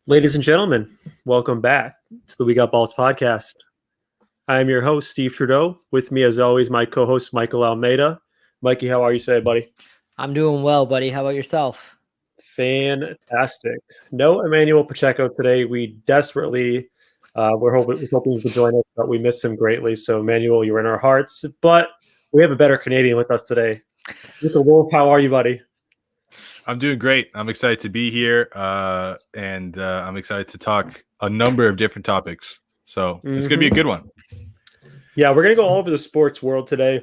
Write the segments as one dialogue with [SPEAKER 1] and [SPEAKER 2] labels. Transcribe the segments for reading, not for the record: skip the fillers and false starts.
[SPEAKER 1] Ladies and gentlemen, welcome back to the We Got Balls podcast. I am your host, Steve Trudeau. With me, as always, my co-host, Michael Almeida. Mikey, how are you today, buddy?
[SPEAKER 2] I'm doing well, buddy. How about yourself?
[SPEAKER 1] Fantastic. No Emmanuel Pacheco today. We desperately we're hoping you could join us, but we miss him greatly. So, Emmanuel, you're in our hearts. But we have a better Canadian with us today. Luca Wolf, how are you, buddy?
[SPEAKER 3] I'm doing great. I'm excited to be here, and I'm excited to talk a number of different topics. So it's going to be a good one.
[SPEAKER 1] Yeah, we're going to go all over the sports world today. A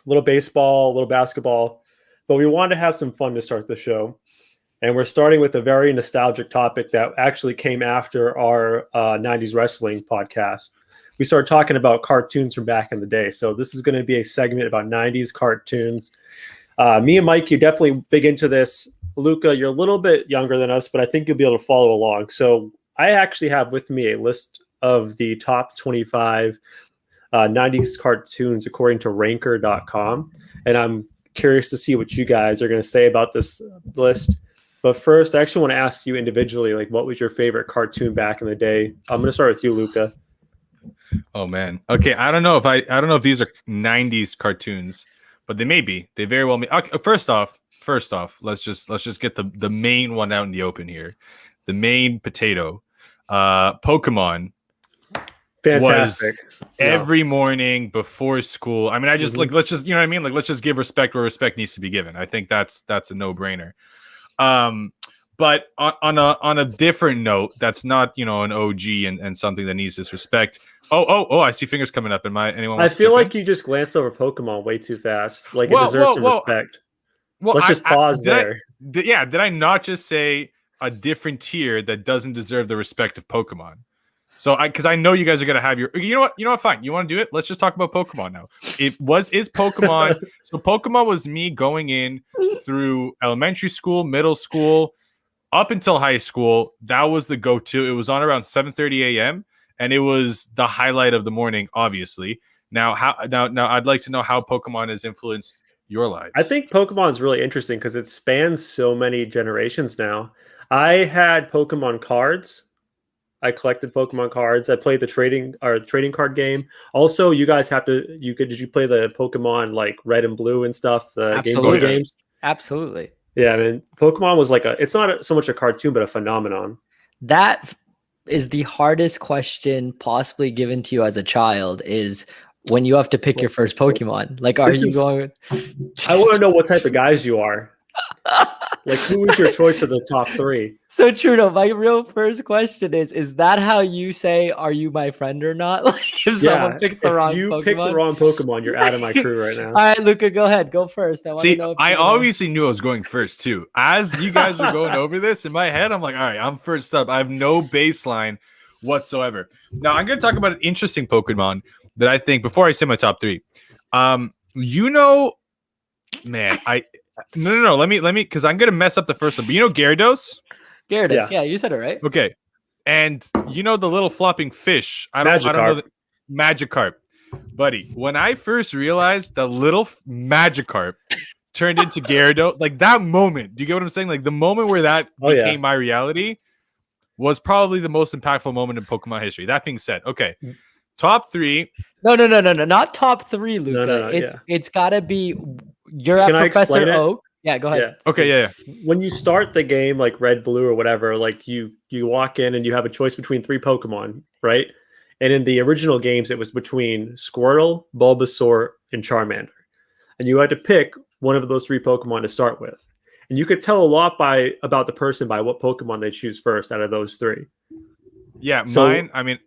[SPEAKER 1] little baseball, a little basketball, but we wanted to have some fun to start the show. And we're starting with a very nostalgic topic that actually came after our 90s wrestling podcast. We started talking about cartoons from back in the day. So this is going to be a segment about 90s cartoons. Me and Mike, you're definitely big into this. Luca, you're a little bit younger than us, but I think you'll be able to follow along. So I actually have with me a list of the top 25 90s cartoons according to ranker.com. And I'm curious to see what you guys are going to say about this list. But first, I actually want to ask you individually, like, what was your favorite cartoon back in the day? I'm going to start with you, Luca.
[SPEAKER 3] Oh man. Okay, I don't know if these are 90s cartoons, but they may be. They very well may. Okay, first off, let's just get the main one out in the open here. The main potato. Pokemon.
[SPEAKER 1] Fantastic.
[SPEAKER 3] Every morning before school. I mean, I just let's just, you know what I mean? Like, let's just give respect where respect needs to be given. I think that's a no-brainer. But on a different note, that's not, an OG and something that needs this respect. Oh! I see fingers coming up. Anyone?
[SPEAKER 1] I feel like you just glanced over Pokemon way too fast. Like, it deserves some respect.
[SPEAKER 3] Well,
[SPEAKER 1] let's just pause there.
[SPEAKER 3] Did I not just say a different tier that doesn't deserve the respect of Pokemon? So because I know you guys are gonna have your, you know what, fine. You want to do it? Let's just talk about Pokemon now. Is Pokemon. So Pokemon was me going in through elementary school, middle school, up until high school. That was the go-to. It was on around 7:30 a.m. and it was the highlight of the morning, obviously. Now I'd like to know how Pokemon has influenced your lives.
[SPEAKER 1] I think Pokemon is really interesting because it spans so many generations now. I had Pokemon cards. I collected Pokemon cards. I played the trading card game. Also, you guys did you play the Pokemon like Red and Blue and stuff, the Game Boy games?
[SPEAKER 2] Absolutely.
[SPEAKER 1] Yeah, I mean, Pokemon was like it's not so much a cartoon, but a phenomenon.
[SPEAKER 2] That is the hardest question possibly given to you as a child, is when you have to pick your first Pokemon. Like, are you going?
[SPEAKER 1] I want to know what type of guys you are. Like, who is your choice of the top three?
[SPEAKER 2] So Trudeau, my real first question is that how you say, are you my friend or not? Like, if someone picks the wrong Pokemon?
[SPEAKER 1] You pick the wrong Pokemon, you're out of my crew right now.
[SPEAKER 2] All right, Luca, go ahead. Go first.
[SPEAKER 3] I obviously knew I was going first, too. As you guys were going over this, in my head, I'm like, all right, I'm first up. I have no baseline whatsoever. Now, I'm going to talk about an interesting Pokemon that I think, before I say my top three, man, No. Let me, because I'm gonna mess up the first one. But Gyarados?
[SPEAKER 2] Gyarados, yeah, you said it right.
[SPEAKER 3] Okay, and the little flopping fish. I don't know. Magikarp, buddy. When I first realized the little Magikarp turned into Gyarados, like that moment. Do you get what I'm saying? Like the moment where that became my reality was probably the most impactful moment in Pokemon history. That being said, okay. Top three.
[SPEAKER 2] No, not top three, Luca. It's gotta be. You're at Professor Oak. Yeah, go ahead.
[SPEAKER 3] Yeah. Okay, yeah.
[SPEAKER 1] When you start the game, like Red, Blue, or whatever, like you walk in and you have a choice between three Pokemon, right? And in the original games, it was between Squirtle, Bulbasaur, and Charmander, and you had to pick one of those three Pokemon to start with. And you could tell a lot about the person by what Pokemon they choose first out of those three.
[SPEAKER 3] Yeah, mine. I mean.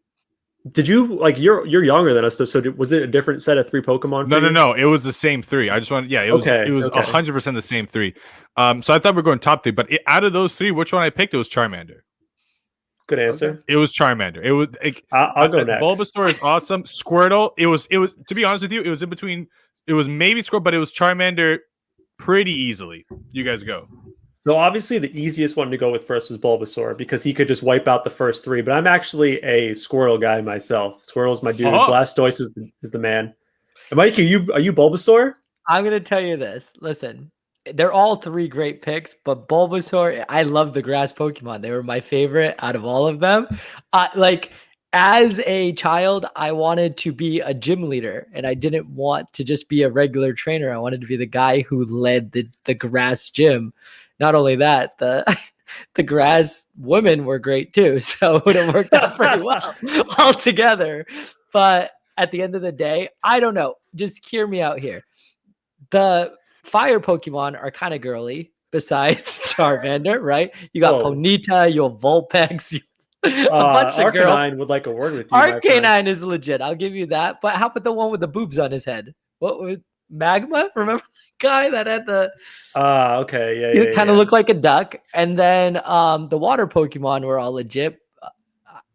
[SPEAKER 1] Did you like you're younger than us though? So was it a different set of three Pokemon?
[SPEAKER 3] No. It was the same three. I just wanted, it was 100% the same three. So I thought we were going top three, but out of those three, which one I picked? It was Charmander.
[SPEAKER 1] Good answer.
[SPEAKER 3] Okay. It was Charmander. It was.
[SPEAKER 1] I'll go next.
[SPEAKER 3] Bulbasaur is awesome. Squirtle. It was. To be honest with you, it was in between. It was maybe Squirtle, but it was Charmander pretty easily. You guys go.
[SPEAKER 1] So obviously the easiest one to go with first was Bulbasaur because he could just wipe out the first three. But I'm actually a Squirtle guy myself. Squirtle's my dude. Blastoise is the man. And Mike, are you Bulbasaur?
[SPEAKER 2] I'm gonna tell you this. Listen, they're all three great picks, but Bulbasaur, I love the grass Pokemon. They were my favorite out of all of them. Like as a child, I wanted to be a gym leader and I didn't want to just be a regular trainer. I wanted to be the guy who led the grass gym. Not only that, the grass women were great too. So it would have worked out pretty well altogether. But at the end of the day, I don't know. Just hear me out here. The fire Pokemon are kind of girly besides Charmander, right? You got
[SPEAKER 1] Whoa.
[SPEAKER 2] Ponyta, you have Vulpix, a bunch of girls.
[SPEAKER 1] Arcanine would like a word with you. my friend.
[SPEAKER 2] Arcanine is legit. I'll give you that. But how about the one with the boobs on his head? What with Magma? Remember the guy that had the
[SPEAKER 1] Okay, yeah,
[SPEAKER 2] it kind of looked like a duck. And then the water Pokemon were all legit.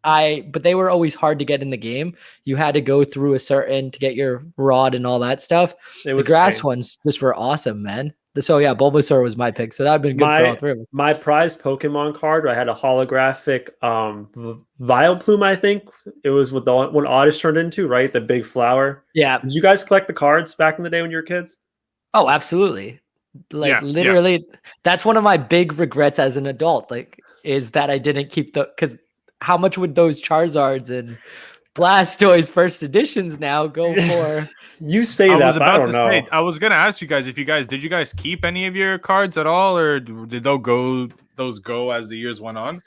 [SPEAKER 2] But they were always hard to get in the game. You had to go through a certain to get your rod and all that stuff.
[SPEAKER 1] It
[SPEAKER 2] The
[SPEAKER 1] was
[SPEAKER 2] grass
[SPEAKER 1] pain.
[SPEAKER 2] ones just were awesome, man. So yeah, Bulbasaur was my pick. So that would have been good for all three of them.
[SPEAKER 1] My prized Pokemon card, I had a holographic Vileplume, I think. It was what the one Otis turned into, right? The big flower.
[SPEAKER 2] Yeah.
[SPEAKER 1] Did you guys collect the cards back in the day when you were kids?
[SPEAKER 2] Oh, absolutely. Like
[SPEAKER 3] Yeah,
[SPEAKER 2] literally, that's one of my big regrets as an adult. Like, is that I didn't keep because how much would those Charizards and Blastoise first editions now go for?
[SPEAKER 1] You say
[SPEAKER 3] I
[SPEAKER 1] that,
[SPEAKER 3] was
[SPEAKER 1] but I
[SPEAKER 3] about
[SPEAKER 1] don't
[SPEAKER 3] to
[SPEAKER 1] know.
[SPEAKER 3] say, I was gonna ask you guys if did you guys keep any of your cards at all, or did those go as the years went on?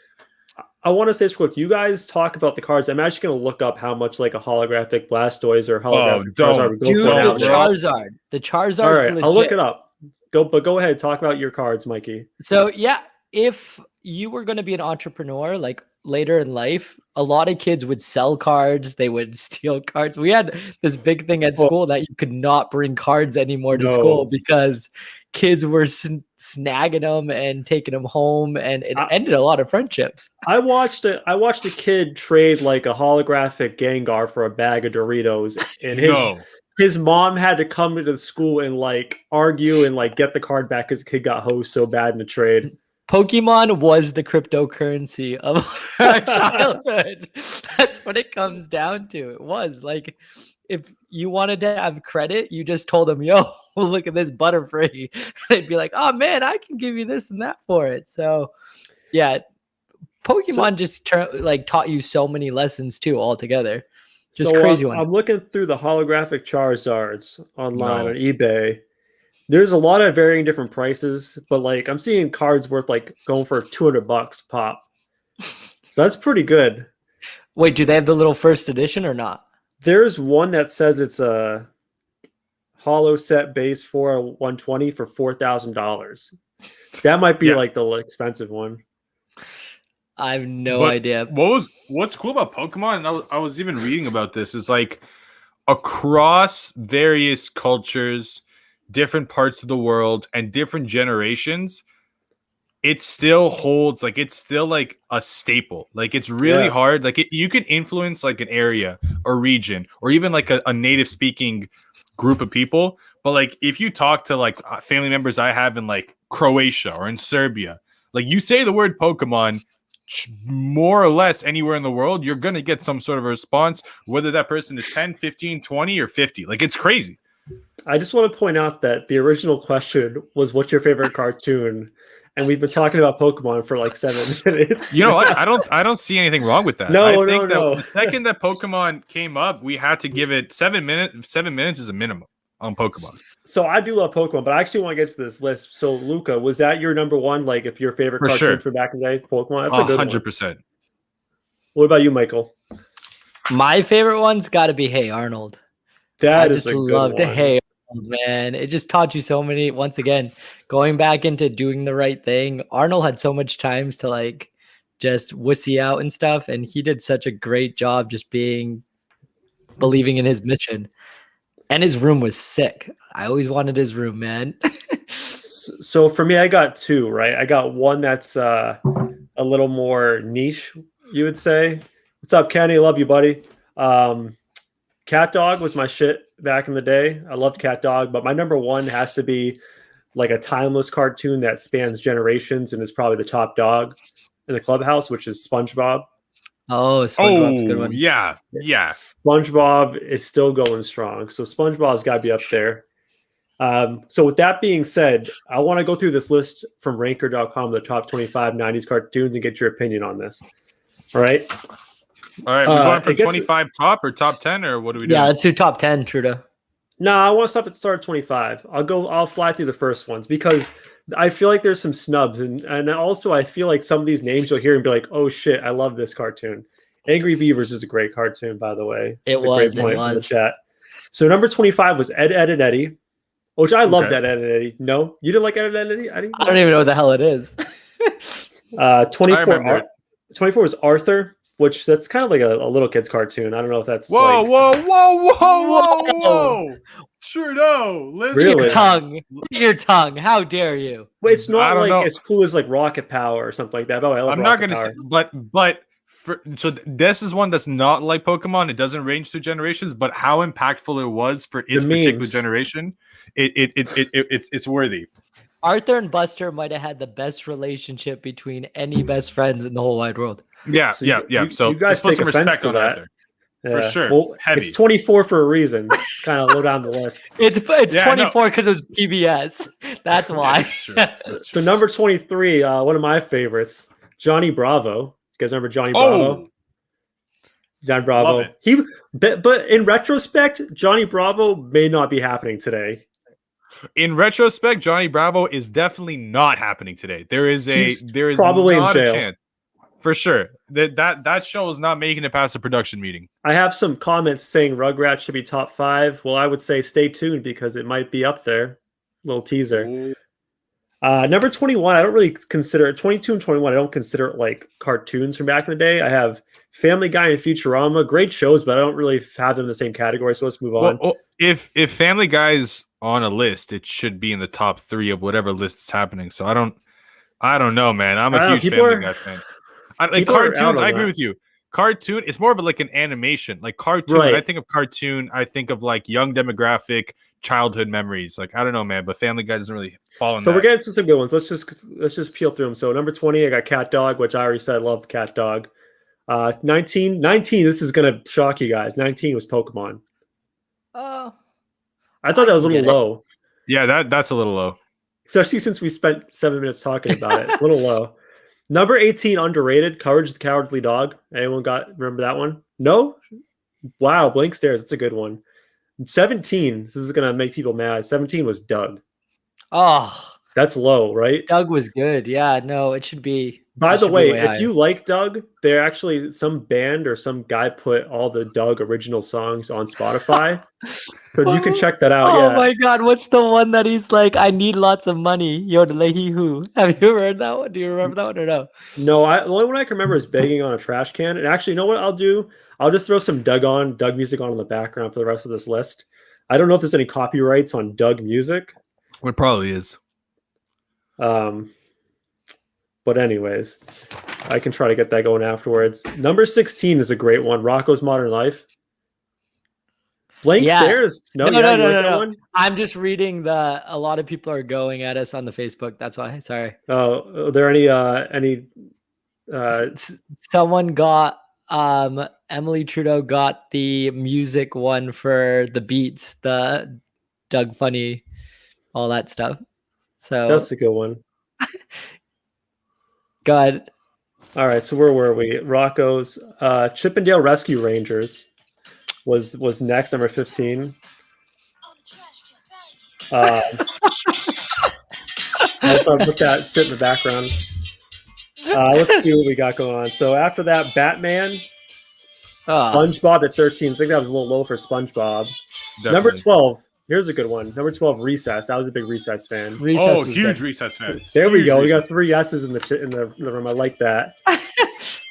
[SPEAKER 1] I want to say this quick. You guys talk about the cards. I'm actually going to look up how much like a holographic Blastoise or holographic
[SPEAKER 3] don't.
[SPEAKER 1] Charizard would go
[SPEAKER 2] Dude,
[SPEAKER 1] for
[SPEAKER 2] the
[SPEAKER 1] now.
[SPEAKER 3] bro.
[SPEAKER 2] Charizard. The Charizard's
[SPEAKER 1] All right,
[SPEAKER 2] legit.
[SPEAKER 1] I'll look it up. Go ahead. Talk about your cards, Mikey.
[SPEAKER 2] So yeah, if you were going to be an entrepreneur, like later in life, a lot of kids would sell cards. They would steal cards. We had this big thing at
[SPEAKER 1] Well-
[SPEAKER 2] school that you could not bring cards anymore to
[SPEAKER 1] No.
[SPEAKER 2] school because kids were snagging them and taking them home, and it ended a lot of friendships.
[SPEAKER 1] I watched a kid trade like a holographic Gengar for a bag of Doritos, and his mom had to come to the school and like argue and like get the card back because the kid got hosed so bad in the trade.
[SPEAKER 2] Pokemon was the cryptocurrency of our childhood. That's what it comes down to. It was like, if you wanted to have credit, you just told them, yo, look at this Butterfree. They'd be like, oh man, I can give you this and that for it. So yeah, Pokemon just taught you so many lessons too altogether. Just crazy one.
[SPEAKER 1] I'm looking through the holographic Charizards online on eBay. There's a lot of varying different prices, but like I'm seeing cards worth like going for $200 pop. So that's pretty good.
[SPEAKER 2] Wait, do they have the little first edition or not?
[SPEAKER 1] There's one that says it's a holo set base for 120 for $4,000. That might be like the expensive one.
[SPEAKER 2] I have no idea.
[SPEAKER 3] What's cool about Pokemon, and I was even reading about this, is like across various cultures, different parts of the world, and different generations, it still holds, like it's still like a staple. Like it's really hard. Like you can influence like an area or region or even like a native speaking group of people. But like if you talk to like family members I have in like Croatia or in Serbia, like you say the word Pokemon more or less anywhere in the world, you're going to get some sort of a response, whether that person is 10, 15, 20, or 50. Like it's crazy.
[SPEAKER 1] I just want to point out that the original question was, what's your favorite cartoon? And we've been talking about Pokemon for like 7 minutes.
[SPEAKER 3] You know what? I don't see anything wrong with that.
[SPEAKER 1] No,
[SPEAKER 3] I think that
[SPEAKER 1] no.
[SPEAKER 3] the second that Pokemon came up, we had to give it 7 minutes. 7 minutes is a minimum on Pokemon.
[SPEAKER 1] So I do love Pokemon, but I actually want to get to this list. So Luca, was that your number one? Like if your favorite
[SPEAKER 3] For
[SPEAKER 1] cartoon
[SPEAKER 3] sure.
[SPEAKER 1] from back in the day, Pokemon? That's a good
[SPEAKER 3] 100%.
[SPEAKER 1] one. What about you, Michael?
[SPEAKER 2] My favorite one's got to be Hey Arnold.
[SPEAKER 1] That
[SPEAKER 2] I
[SPEAKER 1] is
[SPEAKER 2] just
[SPEAKER 1] a good
[SPEAKER 2] loved
[SPEAKER 1] one.
[SPEAKER 2] Hey Arnold, man. It just taught you so many. Once again, going back into doing the right thing. Arnold had so much times to like just wussy out and stuff, and he did such a great job just believing in his mission. And his room was sick. I always wanted his room, man.
[SPEAKER 1] So for me, I got two, right? I got one that's a little more niche, you would say. What's up, Kenny? Love you, buddy. Cat Dog was my shit back in the day. I loved Cat Dog, but my number one has to be like a timeless cartoon that spans generations and is probably the top dog in the clubhouse, which is SpongeBob.
[SPEAKER 2] Oh, SpongeBob's a good
[SPEAKER 3] Oh,
[SPEAKER 2] one.
[SPEAKER 3] yeah.
[SPEAKER 1] SpongeBob is still going strong, so SpongeBob's got to be up there. So with that being said, I want to go through this list from Ranker.com, the top 25 90s cartoons, and get your opinion on this. All right.
[SPEAKER 3] All right, we're going from
[SPEAKER 1] it gets-
[SPEAKER 3] 25 top or top 10, or what do we do?
[SPEAKER 2] Yeah, let's do top 10, Trudeau.
[SPEAKER 1] No, I want to stop at start at 25. I'll fly through the first ones because I feel like there's some snubs, and also I feel like some of these names you'll hear and be like, oh shit, I love this cartoon. Angry Beavers is a great cartoon, by the way.
[SPEAKER 2] It
[SPEAKER 1] It's a
[SPEAKER 2] was,
[SPEAKER 1] great
[SPEAKER 2] it
[SPEAKER 1] point in the
[SPEAKER 2] was.
[SPEAKER 1] chat. So number 25 was Ed, Ed, and Eddie, which I loved
[SPEAKER 3] Okay.
[SPEAKER 1] Ed, Ed, and Eddie. No, you didn't like Ed, Ed, and Eddie?
[SPEAKER 2] I don't even know what the hell it is.
[SPEAKER 1] 24,
[SPEAKER 3] remember it.
[SPEAKER 1] 24 was Arthur, which that's kind of like a little kid's cartoon. I don't know if that's
[SPEAKER 3] Whoa,
[SPEAKER 1] like,
[SPEAKER 3] whoa, whoa, whoa,
[SPEAKER 2] Whoa.
[SPEAKER 3] whoa! Trudeau, listen.
[SPEAKER 1] Really?
[SPEAKER 2] Your tongue. Your tongue. How dare you?
[SPEAKER 1] Well, it's
[SPEAKER 3] I
[SPEAKER 1] not
[SPEAKER 3] don't
[SPEAKER 1] like
[SPEAKER 3] know.
[SPEAKER 1] as cool as like Rocket Power or something like that. By the way, I love
[SPEAKER 3] I'm not
[SPEAKER 1] Rocket
[SPEAKER 3] gonna
[SPEAKER 1] Power.
[SPEAKER 3] say, but this is one that's not like Pokemon. It doesn't range through generations, but how impactful it was for its particular
[SPEAKER 1] memes.
[SPEAKER 3] generation, it's worthy.
[SPEAKER 2] Arthur and Buster might have had the best relationship between any best friends in the whole wide world.
[SPEAKER 3] Yeah,
[SPEAKER 1] So
[SPEAKER 3] yeah,
[SPEAKER 1] you-
[SPEAKER 3] yeah.
[SPEAKER 1] you-
[SPEAKER 3] So
[SPEAKER 1] you guys
[SPEAKER 3] let's put
[SPEAKER 1] take
[SPEAKER 3] some
[SPEAKER 1] offense
[SPEAKER 3] respect
[SPEAKER 1] to
[SPEAKER 3] on
[SPEAKER 1] that.
[SPEAKER 3] Arthur. For sure.
[SPEAKER 1] Well,
[SPEAKER 3] Heavy.
[SPEAKER 1] it's 24 for a reason. Kind of low down the list.
[SPEAKER 2] It's
[SPEAKER 3] Yeah, I know.
[SPEAKER 2] 24 because it was PBS. That's why.
[SPEAKER 3] That's true. That's
[SPEAKER 1] So
[SPEAKER 3] true.
[SPEAKER 1] number 23, one of my favorites, Johnny Bravo. You guys remember Johnny Bravo?
[SPEAKER 3] Oh,
[SPEAKER 1] Johnny Bravo.
[SPEAKER 3] love
[SPEAKER 1] But in retrospect, Johnny Bravo may not be happening today.
[SPEAKER 3] in retrospect, Johnny Bravo is definitely not happening today. There is
[SPEAKER 1] He's
[SPEAKER 3] probably
[SPEAKER 1] probably in
[SPEAKER 3] not
[SPEAKER 1] jail.
[SPEAKER 3] a chance. For sure. That show is not making it past the production meeting.
[SPEAKER 1] I have some comments saying Rugrats should be top 5. Well, I would say stay tuned because it might be up there. Little teaser. Number 21, I don't really consider it. 22 and 21, I don't consider it like cartoons from back in the day. I have Family Guy and Futurama, great shows, but I don't really have them in the same category. So let's move on.
[SPEAKER 3] Well, if Family Guy's on a list, it should be in the top 3 of whatever list is happening. So I don't know, man. I'm
[SPEAKER 1] I
[SPEAKER 3] a
[SPEAKER 1] don't know,
[SPEAKER 3] huge
[SPEAKER 1] people
[SPEAKER 3] Family
[SPEAKER 1] are-
[SPEAKER 3] Guy fan. Like
[SPEAKER 1] people are out
[SPEAKER 3] cartoons,
[SPEAKER 1] on
[SPEAKER 3] I agree
[SPEAKER 1] that.
[SPEAKER 3] with you. Cartoon, it's more of like an animation. Like cartoon,
[SPEAKER 1] Right.
[SPEAKER 3] when I think of cartoon, I think of like young demographic, childhood memories. Like I don't know, man, but Family Guy doesn't really fall in
[SPEAKER 1] So
[SPEAKER 3] that.
[SPEAKER 1] we're getting to some good ones. Let's just peel through them. So number 20, I got Cat Dog, which I already said I loved Cat Dog. 19, this is gonna shock you guys. 19 was Pokemon.
[SPEAKER 2] Oh,
[SPEAKER 1] I thought that was a
[SPEAKER 2] can
[SPEAKER 1] little
[SPEAKER 2] get it.
[SPEAKER 1] low,
[SPEAKER 3] Yeah, that's a little low.
[SPEAKER 1] especially since we spent 7 minutes talking about it. A little low. Number 18, underrated, Courage the Cowardly Dog. Anyone remember that one? No? Wow, blank stares. That's a good one. 17, this is gonna make people mad. 17 was Doug.
[SPEAKER 2] oh,
[SPEAKER 1] That's low, right?
[SPEAKER 2] Doug was good. Yeah, no, it should be.
[SPEAKER 1] By
[SPEAKER 2] it
[SPEAKER 1] the
[SPEAKER 2] should be
[SPEAKER 1] way,
[SPEAKER 2] higher.
[SPEAKER 1] if you like Doug, there actually some band or some guy put all the Doug original songs on Spotify. So you can check that out.
[SPEAKER 2] Oh
[SPEAKER 1] yeah.
[SPEAKER 2] my God, what's the one that he's like, I need lots of money, Yodelehi Who? Have you heard that one? Do you remember that one or no?
[SPEAKER 1] No, the only one I can remember is begging on a trash can. And actually, you know what I'll do? I'll just throw some Doug music on in the background for the rest of this list. I don't know if there's any copyrights on Doug music.
[SPEAKER 3] It probably is.
[SPEAKER 1] But anyways, I can try to get that going afterwards. Number 16 is a great one. Rocco's Modern Life. Blank
[SPEAKER 2] Yeah.
[SPEAKER 1] Stares. No,
[SPEAKER 2] No,
[SPEAKER 1] yeah,
[SPEAKER 2] no,
[SPEAKER 1] you
[SPEAKER 2] no,
[SPEAKER 1] like
[SPEAKER 2] no,
[SPEAKER 1] that
[SPEAKER 2] no.
[SPEAKER 1] one?
[SPEAKER 2] I'm just reading a lot of people are going at us on the Facebook. That's why. Sorry.
[SPEAKER 1] Oh, are there any
[SPEAKER 2] Someone got Emily Trudeau got the music one for the beats, the Doug Funny, all that stuff. So
[SPEAKER 1] that's a good one.
[SPEAKER 2] God,
[SPEAKER 1] All right, so where were we? Rocco's Chippendale Rescue Rangers was next, number 15. I just want to put that sit in the background. Let's see what we got going on. So after that, Batman,
[SPEAKER 2] Ah.
[SPEAKER 1] SpongeBob at 13. I think that was a little low for SpongeBob. Number
[SPEAKER 3] Definitely.
[SPEAKER 1] 12. Here's a good one. Number 12, Recess. I was a big Recess fan.
[SPEAKER 2] Recess
[SPEAKER 3] Oh,
[SPEAKER 2] was
[SPEAKER 3] huge
[SPEAKER 2] good.
[SPEAKER 3] Recess fan.
[SPEAKER 1] There we
[SPEAKER 3] Huge
[SPEAKER 1] go. We
[SPEAKER 3] Recess.
[SPEAKER 1] got 3 S's in the room. I like that.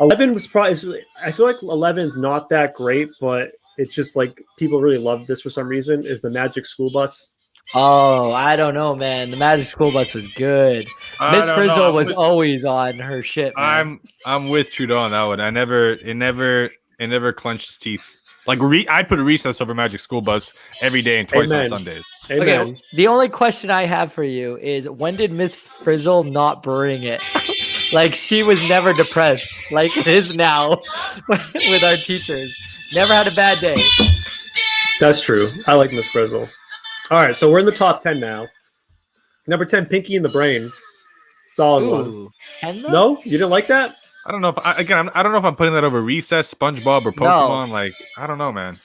[SPEAKER 1] 11 was probably. I feel like 11 is not that great, but it's just like people really love this for some reason. Is the Magic School Bus?
[SPEAKER 2] Oh, I don't know, man. The Magic School Bus was good.
[SPEAKER 3] I
[SPEAKER 2] Miss
[SPEAKER 3] don't know.
[SPEAKER 2] Frizzle
[SPEAKER 3] I'm
[SPEAKER 2] was
[SPEAKER 3] with-
[SPEAKER 2] always on her shit, man.
[SPEAKER 3] I'm with Trudeau on that one. It never clenched his teeth. Like I put a Recess over Magic School Bus every day and twice
[SPEAKER 1] Amen.
[SPEAKER 3] on Sundays.
[SPEAKER 1] Amen.
[SPEAKER 2] Okay, the only question I have for you is when did Miss Frizzle not bring it? Like she was never depressed, like it is now with our teachers. Never had a bad day.
[SPEAKER 1] That's true. I like Miss Frizzle. All right, so we're in the top 10 now. Number 10, Pinky and the Brain. Solid one.
[SPEAKER 2] Ooh. And
[SPEAKER 1] No, you didn't like that?
[SPEAKER 3] I don't know if I don't know if I'm putting that over Recess, SpongeBob, or Pokemon. Like, I don't know, man.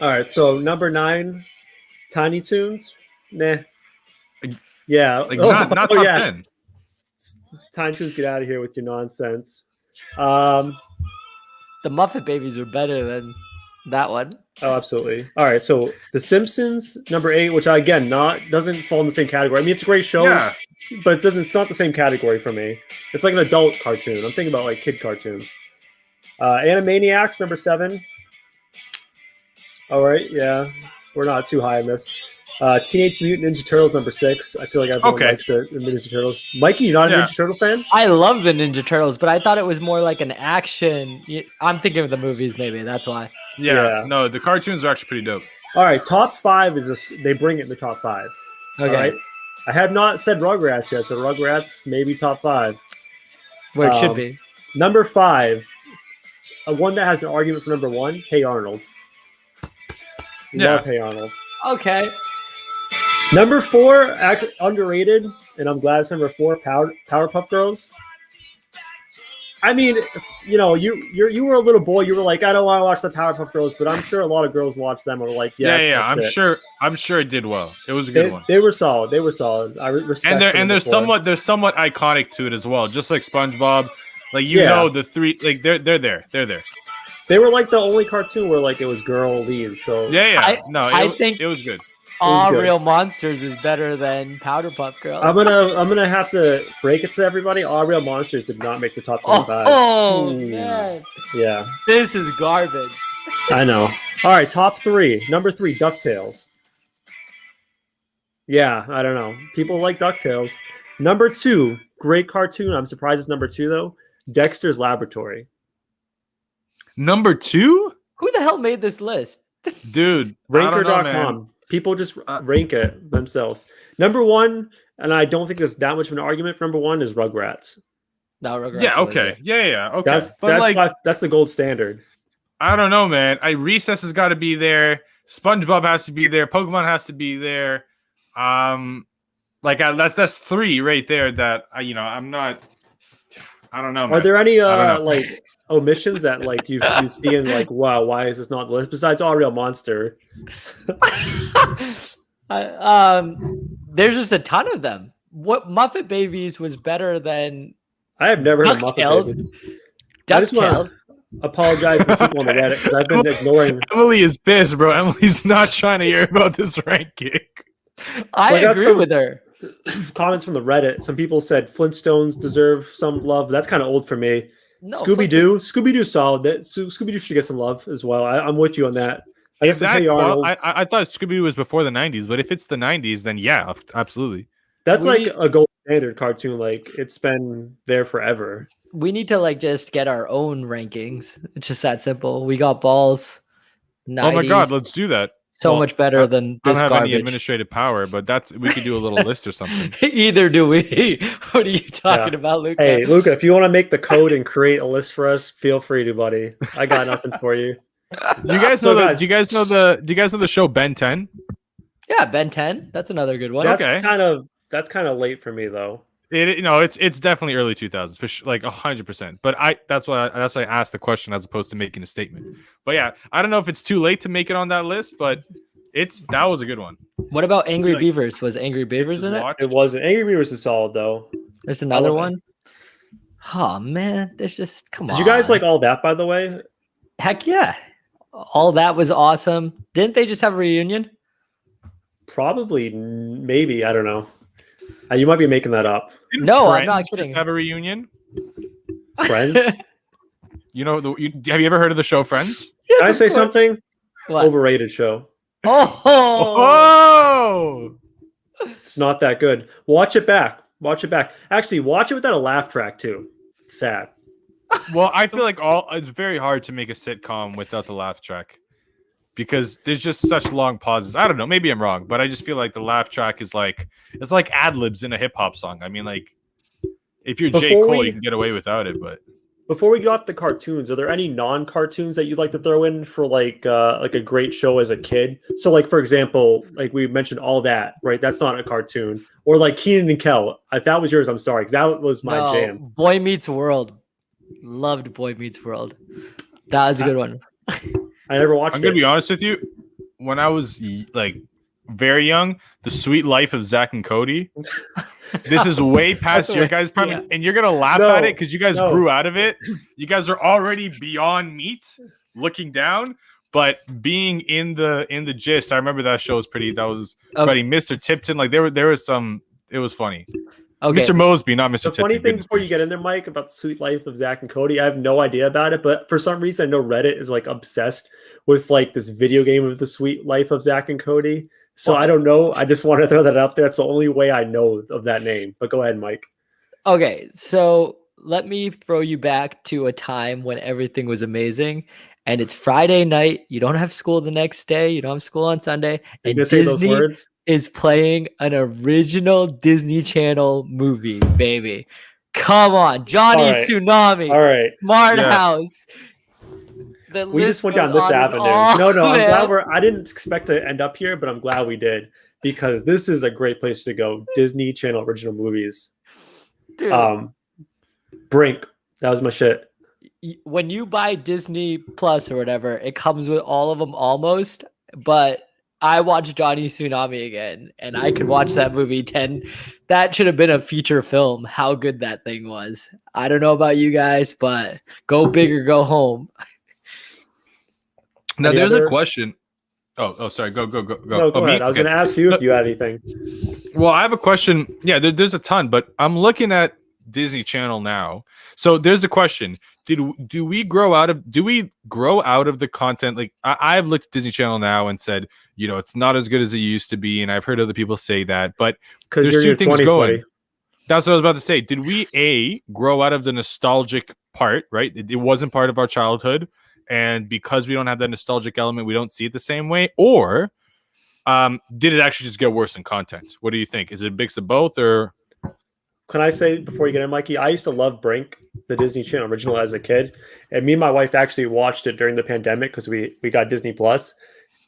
[SPEAKER 1] All right, so number 9, Tiny Toons. Nah. Yeah.
[SPEAKER 3] Like, not top 10.
[SPEAKER 1] Tiny Toons, get out of here with your nonsense.
[SPEAKER 2] the Muppet Babies were better than that one.
[SPEAKER 1] Oh, absolutely. All right, so The Simpsons, number 8, which again doesn't fall in the same category. I mean, it's a great show,
[SPEAKER 3] Yeah.
[SPEAKER 1] but it's not the same category for me. It's like an adult cartoon. I'm thinking about like kid cartoons. Animaniacs, number 7. All right, yeah, we're not too high on this. Teenage Mutant Ninja Turtles, number 6. I feel like everyone likes the Ninja Turtles. Mikey, you not a Ninja Turtle fan?
[SPEAKER 2] I love the Ninja Turtles, but I thought it was more like an action. I'm thinking of the movies, maybe that's why.
[SPEAKER 3] Yeah. No, the cartoons are actually pretty dope.
[SPEAKER 1] All right, top 5 they bring it in the top 5.
[SPEAKER 2] Okay,
[SPEAKER 1] All right? I have not said Rugrats yet, so Rugrats maybe top 5.
[SPEAKER 2] where it should be.
[SPEAKER 1] Number 5, one that has an argument for number 1. Hey Arnold. Love Hey Arnold.
[SPEAKER 2] Okay,
[SPEAKER 1] Number 4, underrated, and I'm glad it's number 4. Powerpuff Girls. I mean, you were a little boy. You were like, I don't want to watch the Powerpuff Girls, but I'm sure a lot of girls watch them. Or like, yeah.
[SPEAKER 3] I'm sure it did well. It was a good one.
[SPEAKER 1] They were solid. I respect.
[SPEAKER 3] And they're somewhat iconic to it as well. Just like SpongeBob, like the three, like they're there.
[SPEAKER 1] They were like the only cartoon where like it was girl leads. So
[SPEAKER 2] I think
[SPEAKER 3] it was good.
[SPEAKER 2] All Real Monsters is better than Powderpuff Girls.
[SPEAKER 1] I'm gonna have to break it to everybody. All Real Monsters did not make the top 25.
[SPEAKER 2] Oh man,
[SPEAKER 1] yeah,
[SPEAKER 2] this is garbage.
[SPEAKER 1] I know. All right, top 3. Number 3, DuckTales. Yeah, I don't know. People like DuckTales. Number 2, great cartoon. I'm surprised it's number 2 though. Dexter's Laboratory.
[SPEAKER 3] Number 2?
[SPEAKER 2] Who the hell made this list?
[SPEAKER 3] Dude,
[SPEAKER 1] Ranker.com. People just rank it themselves. Number 1, and I don't think there's that much of an argument for number 1, is Rugrats.
[SPEAKER 2] No, Rugrats.
[SPEAKER 3] Yeah, okay. Yeah, okay.
[SPEAKER 1] That's the gold standard.
[SPEAKER 3] I don't know, man. Recess has got to be there. SpongeBob has to be there. Pokemon has to be there. That's 3 right there that I'm not. I don't know, man.
[SPEAKER 1] Are there any like omissions that like you see and like, wow, why is this not the list besides All Real Monster?
[SPEAKER 2] There's just a ton of them. What Muppet Babies was better than
[SPEAKER 1] I have never heard of Muppet Babies.
[SPEAKER 2] DuckTales.
[SPEAKER 1] Apologize to people on the Reddit because I've been ignoring.
[SPEAKER 3] Emily is pissed, bro. Emily's not trying to hear about this ranking.
[SPEAKER 2] I agree with her.
[SPEAKER 1] Comments from the Reddit. Some people said Flintstones deserve some love. That's kind of old for me.
[SPEAKER 2] No,
[SPEAKER 1] Scooby-Doo solid. Scooby-Doo should get some love as well. I'm with you on that. I guess
[SPEAKER 3] I thought Scooby-Doo was before the 90s, but if it's the 90s, then yeah, absolutely.
[SPEAKER 1] That's like a gold standard cartoon. Like it's been there forever.
[SPEAKER 2] We need to like just get our own rankings. It's just that simple. We got balls. 90s.
[SPEAKER 3] Oh my god, let's do that.
[SPEAKER 2] So much better than this
[SPEAKER 3] I don't have
[SPEAKER 2] garbage.
[SPEAKER 3] any administrative power, but we could do a little list or something.
[SPEAKER 2] Either do we. What are you talking about, Luca?
[SPEAKER 1] Hey, Luca, if you want to make the code and create a list for us, feel free to, buddy. I got nothing for you.
[SPEAKER 3] Do you guys know the show Ben 10?
[SPEAKER 2] Yeah, Ben 10. That's another good one.
[SPEAKER 1] That's kind of late for me though.
[SPEAKER 3] It's definitely early 2000s for sure, like 100%. But that's why I asked the question as opposed to making a statement. But yeah, I don't know if it's too late to make it on that list, but that was a good one.
[SPEAKER 2] What about Angry Beavers? Was Angry Beavers in it?
[SPEAKER 1] It wasn't. Angry Beavers is solid though.
[SPEAKER 2] There's another one. Oh man, there's just come on.
[SPEAKER 1] Did you guys like All That, by the way?
[SPEAKER 2] Heck yeah. All That was awesome. Didn't they just have a reunion?
[SPEAKER 1] Probably, maybe. I don't know. You might be making that up.
[SPEAKER 2] No, I'm not kidding.
[SPEAKER 3] Have a reunion?
[SPEAKER 1] Friends?
[SPEAKER 3] Have you ever heard of the show Friends?
[SPEAKER 1] Yes, can I say something?
[SPEAKER 2] What?
[SPEAKER 1] Overrated show.
[SPEAKER 2] Oh!
[SPEAKER 1] It's not that good. Watch it back. Actually, watch it without a laugh track too. It's sad.
[SPEAKER 3] Well, I feel like it's very hard to make a sitcom without the laugh track because there's just such long pauses. I don't know. Maybe I'm wrong, but I just feel like the laugh track is it's like ad libs in a hip hop song. I mean, like if you're J. Cole, you can get away without it, but
[SPEAKER 1] before we go off the cartoons, are there any non-cartoons that you'd like to throw in for like a great show as a kid? So like for example, like we mentioned All That, right? That's not a cartoon. Or like Keenan and Kel. If that was yours, I'm sorry, because that was my
[SPEAKER 2] No,
[SPEAKER 1] jam.
[SPEAKER 2] Boy Meets World. Loved Boy Meets World. That was a good one.
[SPEAKER 1] I never watched
[SPEAKER 3] I'm gonna
[SPEAKER 1] it.
[SPEAKER 3] be honest with you. When I was like very young, The Sweet Life of Zach and Cody. This is way past your guys' prime,
[SPEAKER 2] Yeah.
[SPEAKER 3] and you're gonna laugh
[SPEAKER 1] No,
[SPEAKER 3] at it because you guys
[SPEAKER 1] no.
[SPEAKER 3] grew out of it. You guys are already beyond meat, looking down. But being in the gist, I remember that show was pretty. That was funny. Mr. Tipton, like there was some. It was funny.
[SPEAKER 2] Okay.
[SPEAKER 3] Mr. Mosby, not Mr.
[SPEAKER 1] The
[SPEAKER 3] Tipton.
[SPEAKER 1] funny thing
[SPEAKER 3] goodness
[SPEAKER 1] before you
[SPEAKER 3] gracious.
[SPEAKER 1] get in there, Mike, about the Sweet Life of Zach and Cody, I have no idea about it, but for some reason I know Reddit is like obsessed with like this video game of the Sweet Life of Zach and Cody. So I don't know. I just want to throw that out there. It's the only way I know of that name. But go ahead, Mike.
[SPEAKER 2] Okay, so let me throw you back to a time when everything was amazing. And it's Friday night. You don't have school the next day. You don't have school on Sunday.
[SPEAKER 1] You
[SPEAKER 2] And
[SPEAKER 1] gonna say those
[SPEAKER 2] Disney
[SPEAKER 1] words?
[SPEAKER 2] is playing an original Disney Channel movie, baby. Come on, Johnny
[SPEAKER 1] All right.
[SPEAKER 2] Tsunami,
[SPEAKER 1] All right.
[SPEAKER 2] Smart
[SPEAKER 3] Yeah.
[SPEAKER 2] House. The
[SPEAKER 1] We
[SPEAKER 2] list
[SPEAKER 1] just went
[SPEAKER 2] goes
[SPEAKER 1] down this
[SPEAKER 2] on and
[SPEAKER 1] avenue.
[SPEAKER 2] on,
[SPEAKER 1] No, I'm
[SPEAKER 2] man.
[SPEAKER 1] glad I didn't expect to end up here, but I'm glad we did because this is a great place to go. Disney Channel original movies.
[SPEAKER 2] Dude,
[SPEAKER 1] Brink. That was my shit.
[SPEAKER 2] when you buy Disney Plus or whatever, it comes with all of them almost. But I watched Johnny Tsunami again, and I could watch that movie 10. That should have been a feature film. How good that thing was. I don't know about you guys, but go big or go home.
[SPEAKER 3] Now
[SPEAKER 1] Any
[SPEAKER 3] there's
[SPEAKER 1] other-
[SPEAKER 3] a question. Oh, sorry. Go.
[SPEAKER 1] No, go
[SPEAKER 3] Oh,
[SPEAKER 1] ahead.
[SPEAKER 3] me?
[SPEAKER 1] I was
[SPEAKER 3] Okay.
[SPEAKER 1] going to ask you if you had anything.
[SPEAKER 3] Well, I have a question. Yeah, there's a ton, but I'm looking at Disney Channel now. So there's a question. Do we grow out of the content? Like I've looked at Disney Channel now and said, it's not as good as it used to be, and I've heard other people say that, but
[SPEAKER 1] Because
[SPEAKER 3] there's
[SPEAKER 1] you're in
[SPEAKER 3] two
[SPEAKER 1] your
[SPEAKER 3] things
[SPEAKER 1] 20s,
[SPEAKER 3] going.
[SPEAKER 1] buddy.
[SPEAKER 3] That's what I was about to say. Did we grow out of the nostalgic part, right? It wasn't part of our childhood, and because we don't have that nostalgic element, we don't see it the same way, or did it actually just get worse in content? What do you think? Is it a mix of both, or
[SPEAKER 1] Can I say before you get in, Mikey? I used to love Brink, the Disney Channel original, as a kid, and me and my wife actually watched it during the pandemic because we got Disney Plus,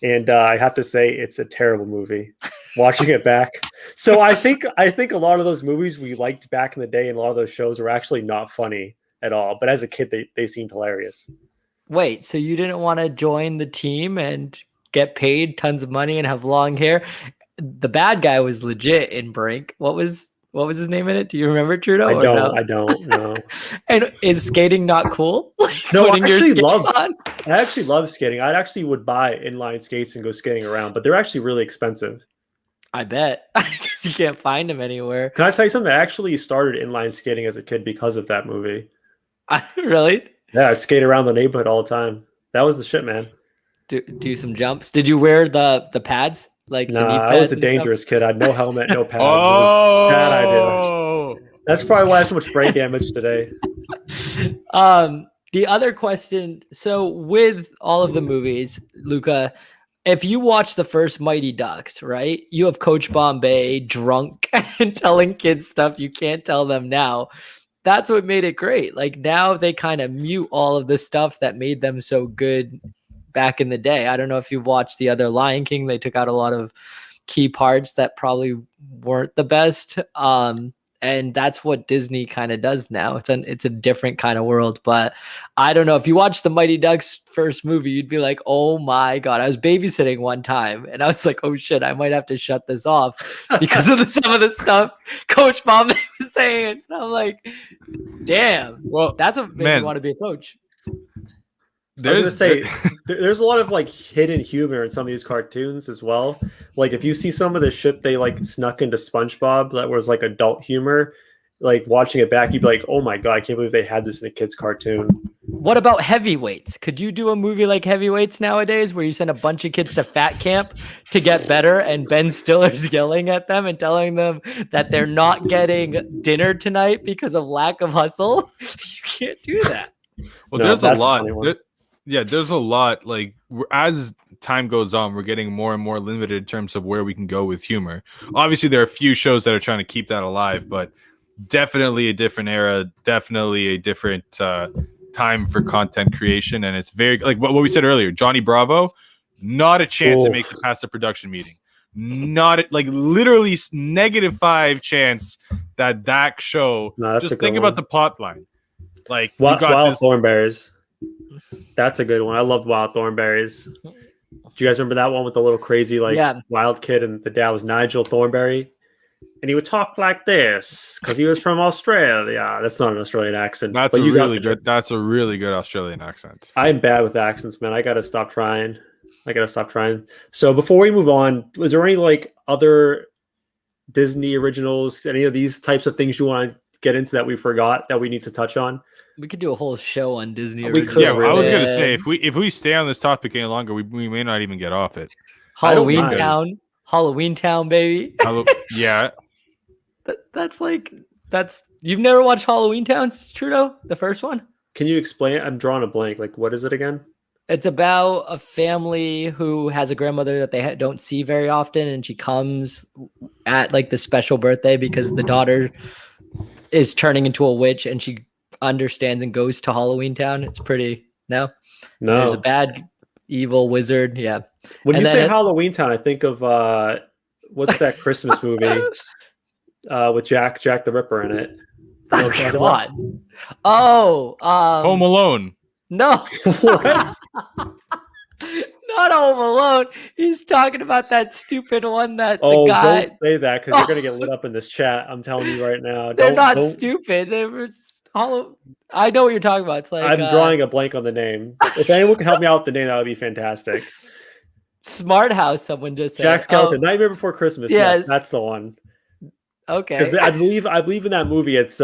[SPEAKER 1] and I have to say it's a terrible movie. Watching it back, so I think a lot of those movies we liked back in the day, and a lot of those shows were actually not funny at all. But as a kid, they seemed hilarious.
[SPEAKER 2] Wait, so you didn't want to join the team and get paid tons of money and have long hair? The bad guy was legit in Brink. What was his name in it? Do you remember, Trudeau?
[SPEAKER 1] I don't know.
[SPEAKER 2] And is skating not cool?
[SPEAKER 1] No, I
[SPEAKER 2] Putting your
[SPEAKER 1] actually
[SPEAKER 2] skates
[SPEAKER 1] love-
[SPEAKER 2] on?
[SPEAKER 1] I actually love skating. I actually would buy inline skates and go skating around, but they're actually really expensive.
[SPEAKER 2] I bet. Because you can't find them anywhere.
[SPEAKER 1] Can I tell you something? I actually started inline skating as a kid because of that movie.
[SPEAKER 2] Really?
[SPEAKER 1] Yeah, I'd skate around the neighborhood all the time. That was the shit, man.
[SPEAKER 2] Do some jumps. Did you wear the pads? Like the knee
[SPEAKER 1] Nah,
[SPEAKER 2] pads
[SPEAKER 1] I was a
[SPEAKER 2] and stuff?
[SPEAKER 1] dangerous kid. I had no helmet, no pads. It was bad idea.
[SPEAKER 3] oh,
[SPEAKER 1] That's probably why I have so much brain damage today.
[SPEAKER 2] The other question, so with all of the movies, Luca, if you watch the first Mighty Ducks, right? You have Coach Bombay drunk and telling kids stuff you can't tell them now. That's what made it great. Like now they kind of mute all of the stuff that made them so good back in the day. I don't know if you've watched the other Lion King. They took out a lot of key parts that probably weren't the best. And that's what Disney kind of does now. It's a different kind of world. But I don't know. If you watch the Mighty Ducks first movie, you'd be like, oh my God. I was babysitting one time and I was like, oh shit, I might have to shut this off because of some of the stuff Coach Bombay was saying. And I'm like, damn.
[SPEAKER 3] well,
[SPEAKER 2] That's what made
[SPEAKER 3] Man.
[SPEAKER 2] me want to be a coach.
[SPEAKER 1] I was gonna say there's a lot of like hidden humor in some of these cartoons as well. Like if you see some of the shit they like snuck into SpongeBob that was like adult humor, like watching it back, you'd be like, "Oh my God, I can't believe they had this in a kid's cartoon."
[SPEAKER 2] What about Heavyweights? Could you do a movie like Heavyweights nowadays where you send a bunch of kids to fat camp to get better and Ben Stiller's yelling at them and telling them that they're not getting dinner tonight because of lack of hustle? You can't do that.
[SPEAKER 3] well,
[SPEAKER 1] No,
[SPEAKER 3] there's a
[SPEAKER 1] that's a
[SPEAKER 3] lot.
[SPEAKER 1] funny one.
[SPEAKER 3] There's a lot. Like as time goes on, we're getting more and more limited in terms of where we can go with humor. Obviously, there are a few shows that are trying to keep that alive, but definitely a different era, definitely a different time for content creation, and it's very like what we said earlier. Johnny Bravo, not a chance it makes it past the production meeting. Not like literally -5 chance that show.
[SPEAKER 1] No, that's a
[SPEAKER 3] just
[SPEAKER 1] good
[SPEAKER 3] think
[SPEAKER 1] one.
[SPEAKER 3] about the plot line. Like you
[SPEAKER 1] Wild,
[SPEAKER 3] got
[SPEAKER 1] Wild
[SPEAKER 3] this.
[SPEAKER 1] Thornberries. That's a good one. I loved Wild Thornberries. Do you guys remember that one with the little crazy wild kid and the dad was Nigel Thornberry? And he would talk like this because he was from Australia. That's not an Australian accent.
[SPEAKER 3] That's
[SPEAKER 1] but
[SPEAKER 3] a
[SPEAKER 1] you got
[SPEAKER 3] really
[SPEAKER 1] the-
[SPEAKER 3] good. That's a really good Australian accent.
[SPEAKER 1] I'm bad with accents, man. I gotta stop trying. So before we move on, was there any like other Disney originals, any of these types of things you want to get into that we forgot that we need to touch on?
[SPEAKER 2] We could do a whole show on Disney.
[SPEAKER 1] We could,
[SPEAKER 3] Yeah, I was gonna
[SPEAKER 2] really.
[SPEAKER 3] say if we stay on this topic any longer, we may not even get off it.
[SPEAKER 2] Halloween
[SPEAKER 1] mind.
[SPEAKER 2] Halloween Town, baby.
[SPEAKER 3] Yeah,
[SPEAKER 2] That's you've never watched Halloween Town, Trudeau, the first one?
[SPEAKER 1] Can you explain it? I'm drawing a blank. Like, what is it again?
[SPEAKER 2] It's about a family who has a grandmother that they don't see very often, and she comes at like the special birthday because the daughter is turning into a witch, and she understands and goes to Halloween Town. It's pretty there's a bad evil wizard. Yeah.
[SPEAKER 1] When
[SPEAKER 2] And
[SPEAKER 1] you
[SPEAKER 2] then
[SPEAKER 1] say Halloween Town, I think of what's that Christmas movie with Jack the Ripper in it? You know what I'm talking about?
[SPEAKER 2] God. Oh,
[SPEAKER 3] Home Alone.
[SPEAKER 2] no,
[SPEAKER 1] What?
[SPEAKER 2] not Home Alone. He's talking about that stupid one that
[SPEAKER 1] Oh,
[SPEAKER 2] the guy.
[SPEAKER 1] don't say that because you're gonna get lit up in this chat. I'm telling you right now.
[SPEAKER 2] They're not
[SPEAKER 1] don't.
[SPEAKER 2] stupid. They were hollow. I know what you're talking about. It's like
[SPEAKER 1] I'm drawing a blank on the name. If anyone can help me out with the name, that would be fantastic.
[SPEAKER 2] Smart House. Someone just said.
[SPEAKER 1] Jack Skellington, Nightmare Before Christmas.
[SPEAKER 2] Yes.
[SPEAKER 1] Yes, that's the one.
[SPEAKER 2] Okay.
[SPEAKER 1] Because I believe in that movie. It's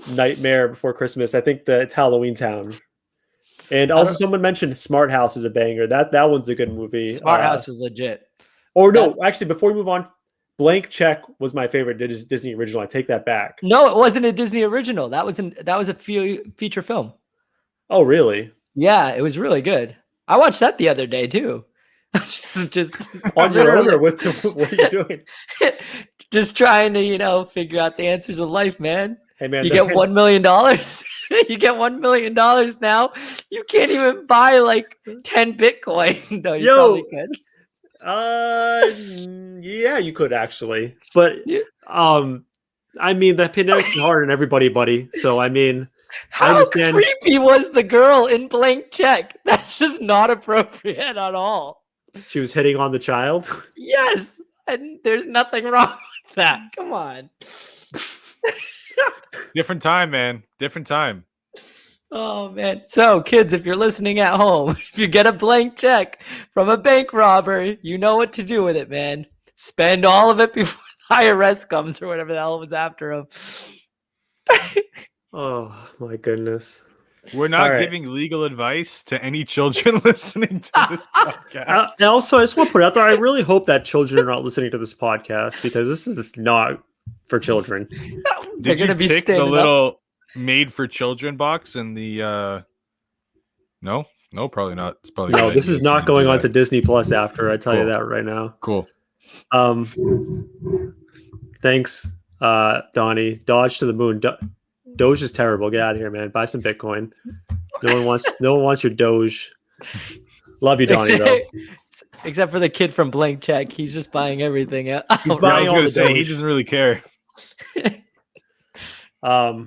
[SPEAKER 1] Nightmare Before Christmas. I think it's Halloween Town. And also, someone mentioned Smart House is a banger. That one's a good movie.
[SPEAKER 2] Smart House was legit.
[SPEAKER 1] Or no, actually, before we move on, Blank Check was my favorite Disney original. I take that back.
[SPEAKER 2] No, it wasn't a Disney original. That was a feature film.
[SPEAKER 1] Oh, really?
[SPEAKER 2] Yeah, it was really good. I watched that the other day too. just
[SPEAKER 1] On your own,
[SPEAKER 2] literally-
[SPEAKER 1] or what are you doing?
[SPEAKER 2] just trying to figure out the answers of life, man.
[SPEAKER 1] Hey, man,
[SPEAKER 2] You get $1 million. You get $1 million now. You can't even buy like 10 Bitcoin. No, you probably could.
[SPEAKER 1] Yeah, you could actually, but
[SPEAKER 2] Yeah.
[SPEAKER 1] I mean, the pandemic's hard on everybody, buddy. So I mean, I
[SPEAKER 2] How
[SPEAKER 1] understand.
[SPEAKER 2] creepy was the girl in Blank Check? That's just not appropriate at all.
[SPEAKER 1] She was hitting on the child.
[SPEAKER 2] Yes, and there's nothing wrong with that. Come on.
[SPEAKER 3] Different time, man. Different time.
[SPEAKER 2] Oh man. So kids, if you're listening at home, if you get a blank check from a bank robber, you know what to do with it, man. Spend all of it before the IRS comes or whatever the hell was after him.
[SPEAKER 1] Oh my goodness.
[SPEAKER 3] We're not
[SPEAKER 1] All right.
[SPEAKER 3] giving legal advice to any children listening to this podcast.
[SPEAKER 1] And also, I just want to put it out there. I really hope that children are not listening to this podcast because this is not for children.
[SPEAKER 2] They're
[SPEAKER 3] Did you
[SPEAKER 2] gonna be
[SPEAKER 3] tick the
[SPEAKER 2] standing up.
[SPEAKER 3] little made for children box in the no, probably not. It's probably
[SPEAKER 1] No,
[SPEAKER 3] good
[SPEAKER 1] this
[SPEAKER 3] idea
[SPEAKER 1] is
[SPEAKER 3] to
[SPEAKER 1] not
[SPEAKER 3] do
[SPEAKER 1] going on
[SPEAKER 3] that.
[SPEAKER 1] to Disney Plus after. I tell you
[SPEAKER 3] Cool.
[SPEAKER 1] that right now.
[SPEAKER 3] Cool.
[SPEAKER 1] Thanks, Donnie. Dodge to the moon. Doge is terrible. Get out of here, man. Buy some Bitcoin. No one wants your Doge. Love you, Donnie. Though.
[SPEAKER 2] Except for the kid from Blank Check. He's just buying everything.
[SPEAKER 1] He's
[SPEAKER 3] Yeah, I
[SPEAKER 1] buying
[SPEAKER 3] was
[SPEAKER 1] all
[SPEAKER 3] gonna
[SPEAKER 1] the
[SPEAKER 3] say he
[SPEAKER 1] Doge.
[SPEAKER 3] doesn't really care.
[SPEAKER 1] All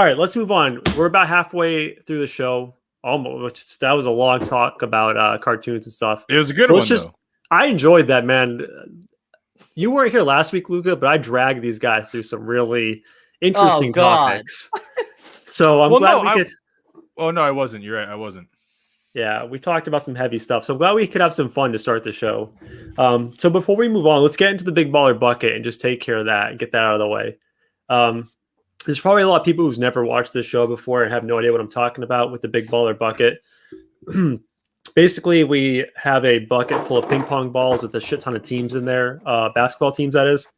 [SPEAKER 1] right, let's move on. We're about halfway through the show. Almost. That was a long talk about cartoons and stuff.
[SPEAKER 3] It was a good
[SPEAKER 1] So
[SPEAKER 3] one
[SPEAKER 1] let's just-
[SPEAKER 3] though.
[SPEAKER 1] I enjoyed that, man. You weren't here last week, Luca, but I dragged these guys through some really interesting
[SPEAKER 2] God.
[SPEAKER 1] topics. So I'm
[SPEAKER 3] Well,
[SPEAKER 1] glad
[SPEAKER 3] no,
[SPEAKER 1] we could.
[SPEAKER 3] Oh no, I wasn't. You're right. I wasn't.
[SPEAKER 1] Yeah, we talked about some heavy stuff. So I'm glad we could have some fun to start the show. So before we move on, let's get into the big baller bucket and just take care of that and get that out of the way. There's probably a lot of people who's never watched this show before and have no idea what I'm talking about with the big baller bucket. Basically, we have a bucket full of ping pong balls with a shit ton of teams in there, basketball teams, that is.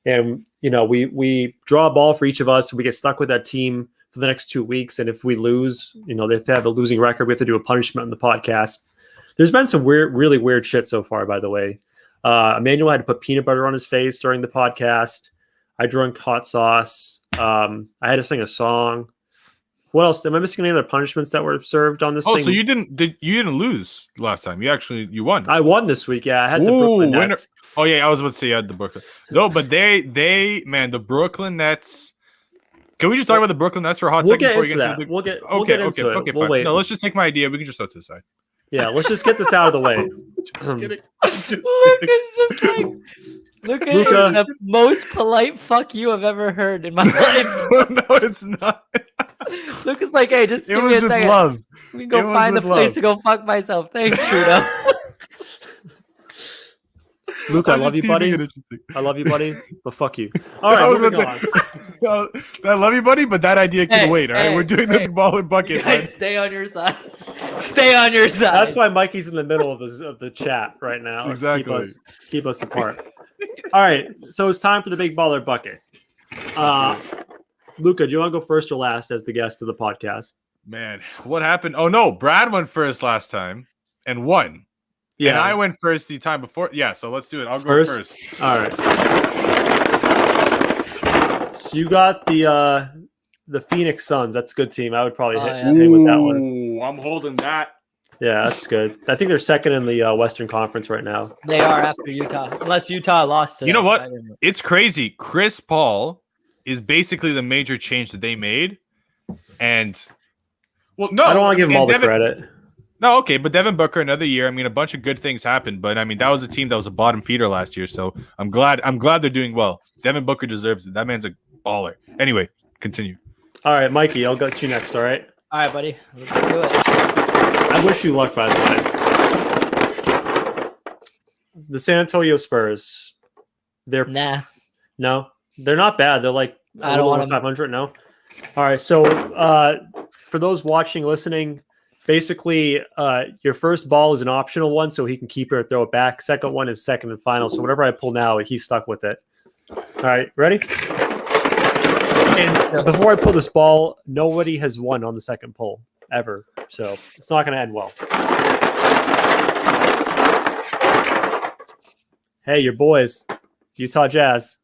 [SPEAKER 1] And, we draw a ball for each of us. We get stuck with that team for the next 2 weeks. And if we lose, if they have a losing record, we have to do a punishment on the podcast. There's been some really weird shit so far, by the way. Emmanuel had to put peanut butter on his face during the podcast. I drank hot sauce. I had to sing a song. What else? Am I missing any other punishments that were served on this thing?
[SPEAKER 3] So you didn't lose last time. You won.
[SPEAKER 1] I won this week. Yeah, I had the
[SPEAKER 3] Ooh,
[SPEAKER 1] Brooklyn
[SPEAKER 3] winner.
[SPEAKER 1] Nets.
[SPEAKER 3] Oh yeah, I was about to say you had the Brooklyn. No, but the Brooklyn Nets. Can we just talk about the Brooklyn Nets for a hot
[SPEAKER 1] We'll
[SPEAKER 3] second
[SPEAKER 1] get
[SPEAKER 3] before
[SPEAKER 1] into
[SPEAKER 3] we
[SPEAKER 1] that.
[SPEAKER 3] get into
[SPEAKER 1] We'll get
[SPEAKER 3] okay,
[SPEAKER 1] into it.
[SPEAKER 3] okay,
[SPEAKER 1] We'll
[SPEAKER 3] fine.
[SPEAKER 1] wait.
[SPEAKER 3] No, let's just take my idea. We can just throw it to the side.
[SPEAKER 1] Yeah, let's just get this out of the way.
[SPEAKER 2] Luca's just like Luca is
[SPEAKER 1] Luka.
[SPEAKER 2] the most polite fuck you I've ever heard in my life.
[SPEAKER 3] No, it's not.
[SPEAKER 2] Luca's like, hey, just
[SPEAKER 3] It
[SPEAKER 2] give me
[SPEAKER 3] was
[SPEAKER 2] a
[SPEAKER 3] with
[SPEAKER 2] second.
[SPEAKER 3] love.
[SPEAKER 2] We can
[SPEAKER 3] It
[SPEAKER 2] go
[SPEAKER 3] was
[SPEAKER 2] find a
[SPEAKER 3] with
[SPEAKER 2] place
[SPEAKER 3] love.
[SPEAKER 2] to go fuck myself. Thanks, Trudeau.
[SPEAKER 1] Luke, I
[SPEAKER 3] I'm
[SPEAKER 1] love
[SPEAKER 3] just
[SPEAKER 1] you, buddy.
[SPEAKER 3] keeping it interesting.
[SPEAKER 1] I love you, buddy. But fuck you. All right,
[SPEAKER 3] I was
[SPEAKER 1] moving
[SPEAKER 3] about
[SPEAKER 1] on.
[SPEAKER 3] I love you, buddy, but that idea can
[SPEAKER 2] Hey,
[SPEAKER 3] wait. All right,
[SPEAKER 2] hey,
[SPEAKER 3] we're doing
[SPEAKER 2] hey.
[SPEAKER 3] the baller bucket.
[SPEAKER 2] Guys,
[SPEAKER 3] man.
[SPEAKER 2] stay on your sides. Stay on your sides.
[SPEAKER 1] That's why Mikey's in the middle of the chat right now. Let's
[SPEAKER 3] Exactly.
[SPEAKER 1] Keep us apart. All right, so it's time for the big baller bucket. Luca, do you want to go first or last as the guest of the podcast?
[SPEAKER 3] Man, what happened? Oh no, Brad went first last time and won.
[SPEAKER 1] Yeah,
[SPEAKER 3] And I went first the time before. Yeah, so let's do it. I'll go first.
[SPEAKER 1] All right. So you got the Phoenix Suns. That's a good team. I would probably hit with that one.
[SPEAKER 3] Ooh, I'm holding that.
[SPEAKER 1] Yeah, that's good. I think they're second in the Western Conference right now.
[SPEAKER 2] They are after Utah, unless Utah lost.
[SPEAKER 3] You know what?
[SPEAKER 2] I don't know.
[SPEAKER 3] It's crazy. Chris Paul is basically the major change that they made. And well, no,
[SPEAKER 1] I don't want to give him
[SPEAKER 3] and
[SPEAKER 1] all the
[SPEAKER 3] Devin-
[SPEAKER 1] credit.
[SPEAKER 3] No, okay, but Devin Booker another year. I mean, a bunch of good things happened, but I mean, that was a team that was a bottom feeder last year. So I'm glad they're doing well. Devin Booker deserves it. That man's a baller. Anyway, continue.
[SPEAKER 1] All right, Mikey, I'll go to you next. All right.
[SPEAKER 2] All right, buddy. Let's do it.
[SPEAKER 1] I wish you luck, by the way. The San Antonio Spurs. They're
[SPEAKER 2] Nah.
[SPEAKER 1] no, they're not bad. They're like
[SPEAKER 2] I don't want
[SPEAKER 1] 500. No. All right. So for those watching, listening, basically your first ball is an optional one, so he can keep it or throw it back. Second one is second and final. So whatever I pull now, he's stuck with it. All right, ready? And before I pull this ball, nobody has won on the second pull ever. So it's not going to end well. Hey, your boys, Utah Jazz.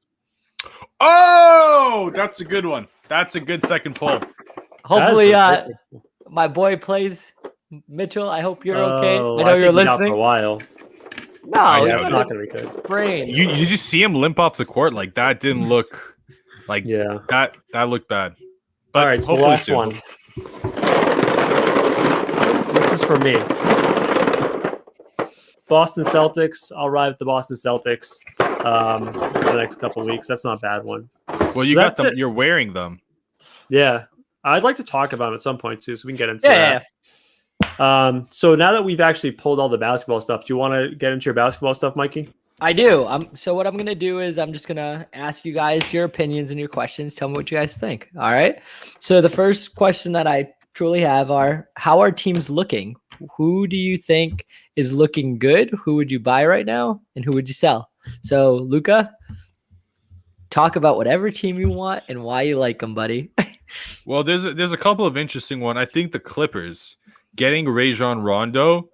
[SPEAKER 3] Oh, that's a good one. That's a good second pull.
[SPEAKER 2] Hopefully,
[SPEAKER 1] That is impressive.
[SPEAKER 2] my boy plays. Mitchell, I hope you're okay.
[SPEAKER 1] Oh,
[SPEAKER 2] I know you're
[SPEAKER 1] think he's out for a
[SPEAKER 2] listening.
[SPEAKER 1] while.
[SPEAKER 2] No,
[SPEAKER 3] Yeah,
[SPEAKER 1] It's
[SPEAKER 2] it's
[SPEAKER 1] not going to be good.
[SPEAKER 2] sprain.
[SPEAKER 3] You just see him limp off the court like that. Didn't look like
[SPEAKER 1] Yeah.
[SPEAKER 3] that looked bad. But
[SPEAKER 1] All right, so
[SPEAKER 3] hopefully
[SPEAKER 1] last
[SPEAKER 3] soon.
[SPEAKER 1] one. This is for me. Boston Celtics. I'll ride with the Boston Celtics for the next couple of weeks. That's not a bad one.
[SPEAKER 3] Well, you
[SPEAKER 1] So
[SPEAKER 3] got
[SPEAKER 1] that's
[SPEAKER 3] them.
[SPEAKER 1] it.
[SPEAKER 3] You're wearing them.
[SPEAKER 1] Yeah. I'd like to talk about them at some point too, so we can get into
[SPEAKER 2] Yeah,
[SPEAKER 1] that. So now that we've actually pulled all the basketball stuff, do you want to get into your basketball stuff, Mikey?
[SPEAKER 2] I do. So what I'm gonna do is I'm just gonna ask you guys your opinions and your questions. Tell me what you guys think. All right. So the first question that I truly have are: how are teams looking? Who do you think is looking good? Who would you buy right now, and who would you sell? So Luca, talk about whatever team you want and why you like them, buddy.
[SPEAKER 3] Well, there's a couple of interesting one. I think the Clippers getting Rajon Rondo.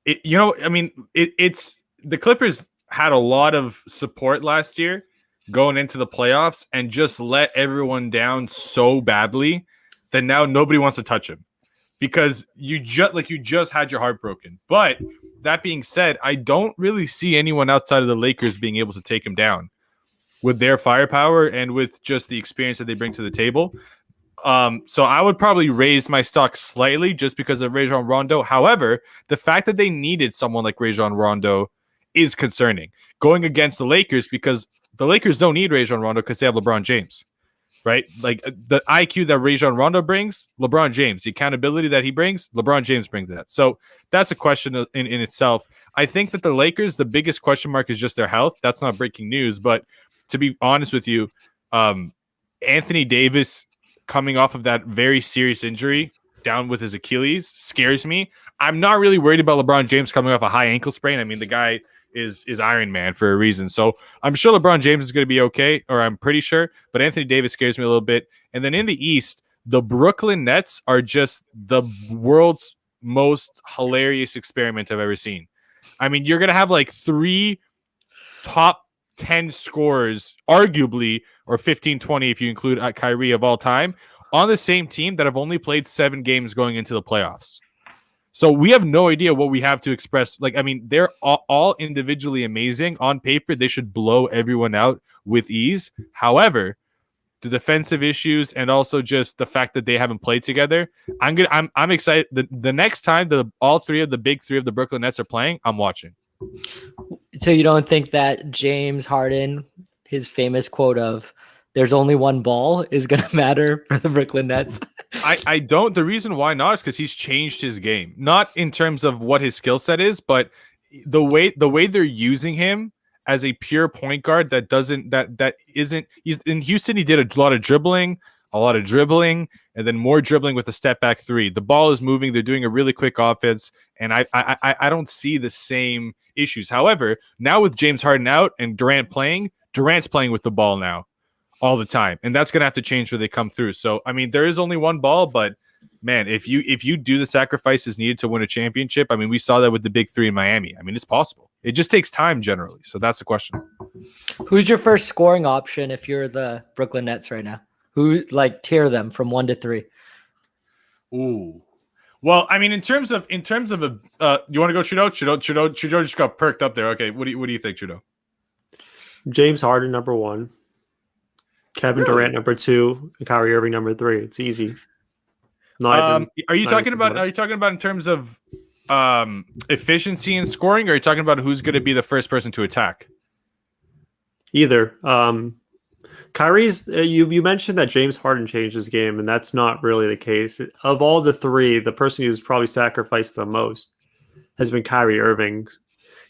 [SPEAKER 3] It's the Clippers had a lot of support last year going into the playoffs and just let everyone down so badly that now nobody wants to touch him because you just had your heart broken. But that being said, I don't really see anyone outside of the Lakers being able to take him down with their firepower and with just the experience that they bring to the table. So I would probably raise my stock slightly just because of Rajon Rondo. However, the fact that they needed someone like Rajon Rondo is concerning going against the Lakers because the Lakers don't need Rajon Rondo because they have LeBron James, right? Like the IQ that Rajon Rondo brings, LeBron James, the accountability that he brings, LeBron James brings that. So that's a question in itself. I think that the Lakers, the biggest question mark is just their health. That's not breaking news, but to be honest with you, Anthony Davis coming off of that very serious injury down with his Achilles scares me. I'm not really worried about LeBron James coming off a high ankle sprain. I mean, the guy is Iron Man for a reason. So I'm sure LeBron James is going to be okay, or I'm pretty sure, but Anthony Davis scares me a little bit. And then in the East, the Brooklyn Nets are just the world's most hilarious experiment I've ever seen. I mean, you're going to have like 3 top 10 scores, arguably, or 15, 20 if you include Kyrie of all time, on the same team that have only played 7 games going into the playoffs. So we have no idea what we have to express. Like, I mean, they're all individually amazing. On paper, they should blow everyone out with ease. However, the defensive issues and also just the fact that they haven't played together, I'm excited. The next time all three of the big three of the Brooklyn Nets are playing, I'm watching.
[SPEAKER 2] So you don't think that James Harden, his famous quote of "there's only one ball" is going to matter for the Brooklyn Nets?
[SPEAKER 3] I don't. The reason why not is because he's changed his game, not in terms of what his skill set is, but the way they're using him as a pure point guard that isn't. He's in Houston. He did a lot of dribbling, and then more dribbling with a step back three. The ball is moving. They're doing a really quick offense, and I don't see the same issues. However, now with James Harden out and Durant's playing with the ball now all the time, and that's going to have to change where they come through. So, I mean, there is only one ball, but man, if you do the sacrifices needed to win a championship, I mean, we saw that with the big three in Miami. I mean, it's possible. It just takes time generally. So that's the question.
[SPEAKER 2] Who's your first scoring option if you're the Brooklyn Nets right now? Who, like, tier them from 1 to 3?
[SPEAKER 3] Ooh. Well, I mean, in terms of you want to go Trudeau? Trudeau just got perked up there. Okay, what do you think, Trudeau?
[SPEAKER 1] James Harden number 1, Kevin Durant number 2, and Kyrie Irving number 3. It's easy.
[SPEAKER 3] Are you talking about in terms of efficiency in scoring, or are you talking about who's going to be the first person to attack?
[SPEAKER 1] Either. Kyrie's you mentioned that James Harden changed his game, and that's not really the case. Of all the three, the person who's probably sacrificed the most has been Kyrie Irving.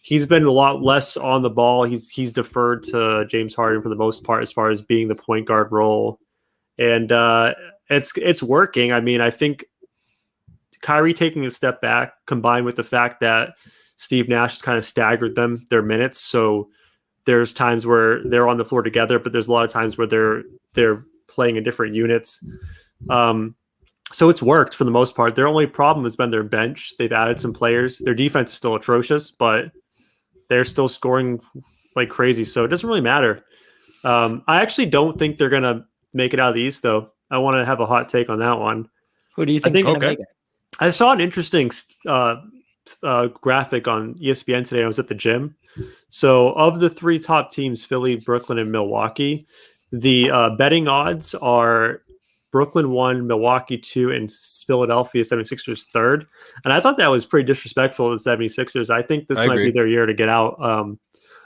[SPEAKER 1] He's been a lot less on the ball. He's deferred to James Harden for the most part as far as being the point guard role, and it's working. I mean, I think Kyrie taking a step back, combined with the fact that Steve Nash has kind of staggered their minutes, so there's times where they're on the floor together, but there's a lot of times where they're playing in different units. So it's worked for the most part. Their only problem has been their bench. They've added some players. Their defense is still atrocious, but they're still scoring like crazy. So it doesn't really matter. I actually don't think they're going to make it out of the East, though. I want to have a hot take on that one.
[SPEAKER 2] Who do you think is going to make it?
[SPEAKER 1] I saw an interesting graphic on ESPN today. I was at the gym. So of the 3 top teams, Philly, Brooklyn, and Milwaukee, the betting odds are Brooklyn 1, Milwaukee 2, and Philadelphia 76ers 3rd. And I thought that was pretty disrespectful to the 76ers. I think this might be their year to get out.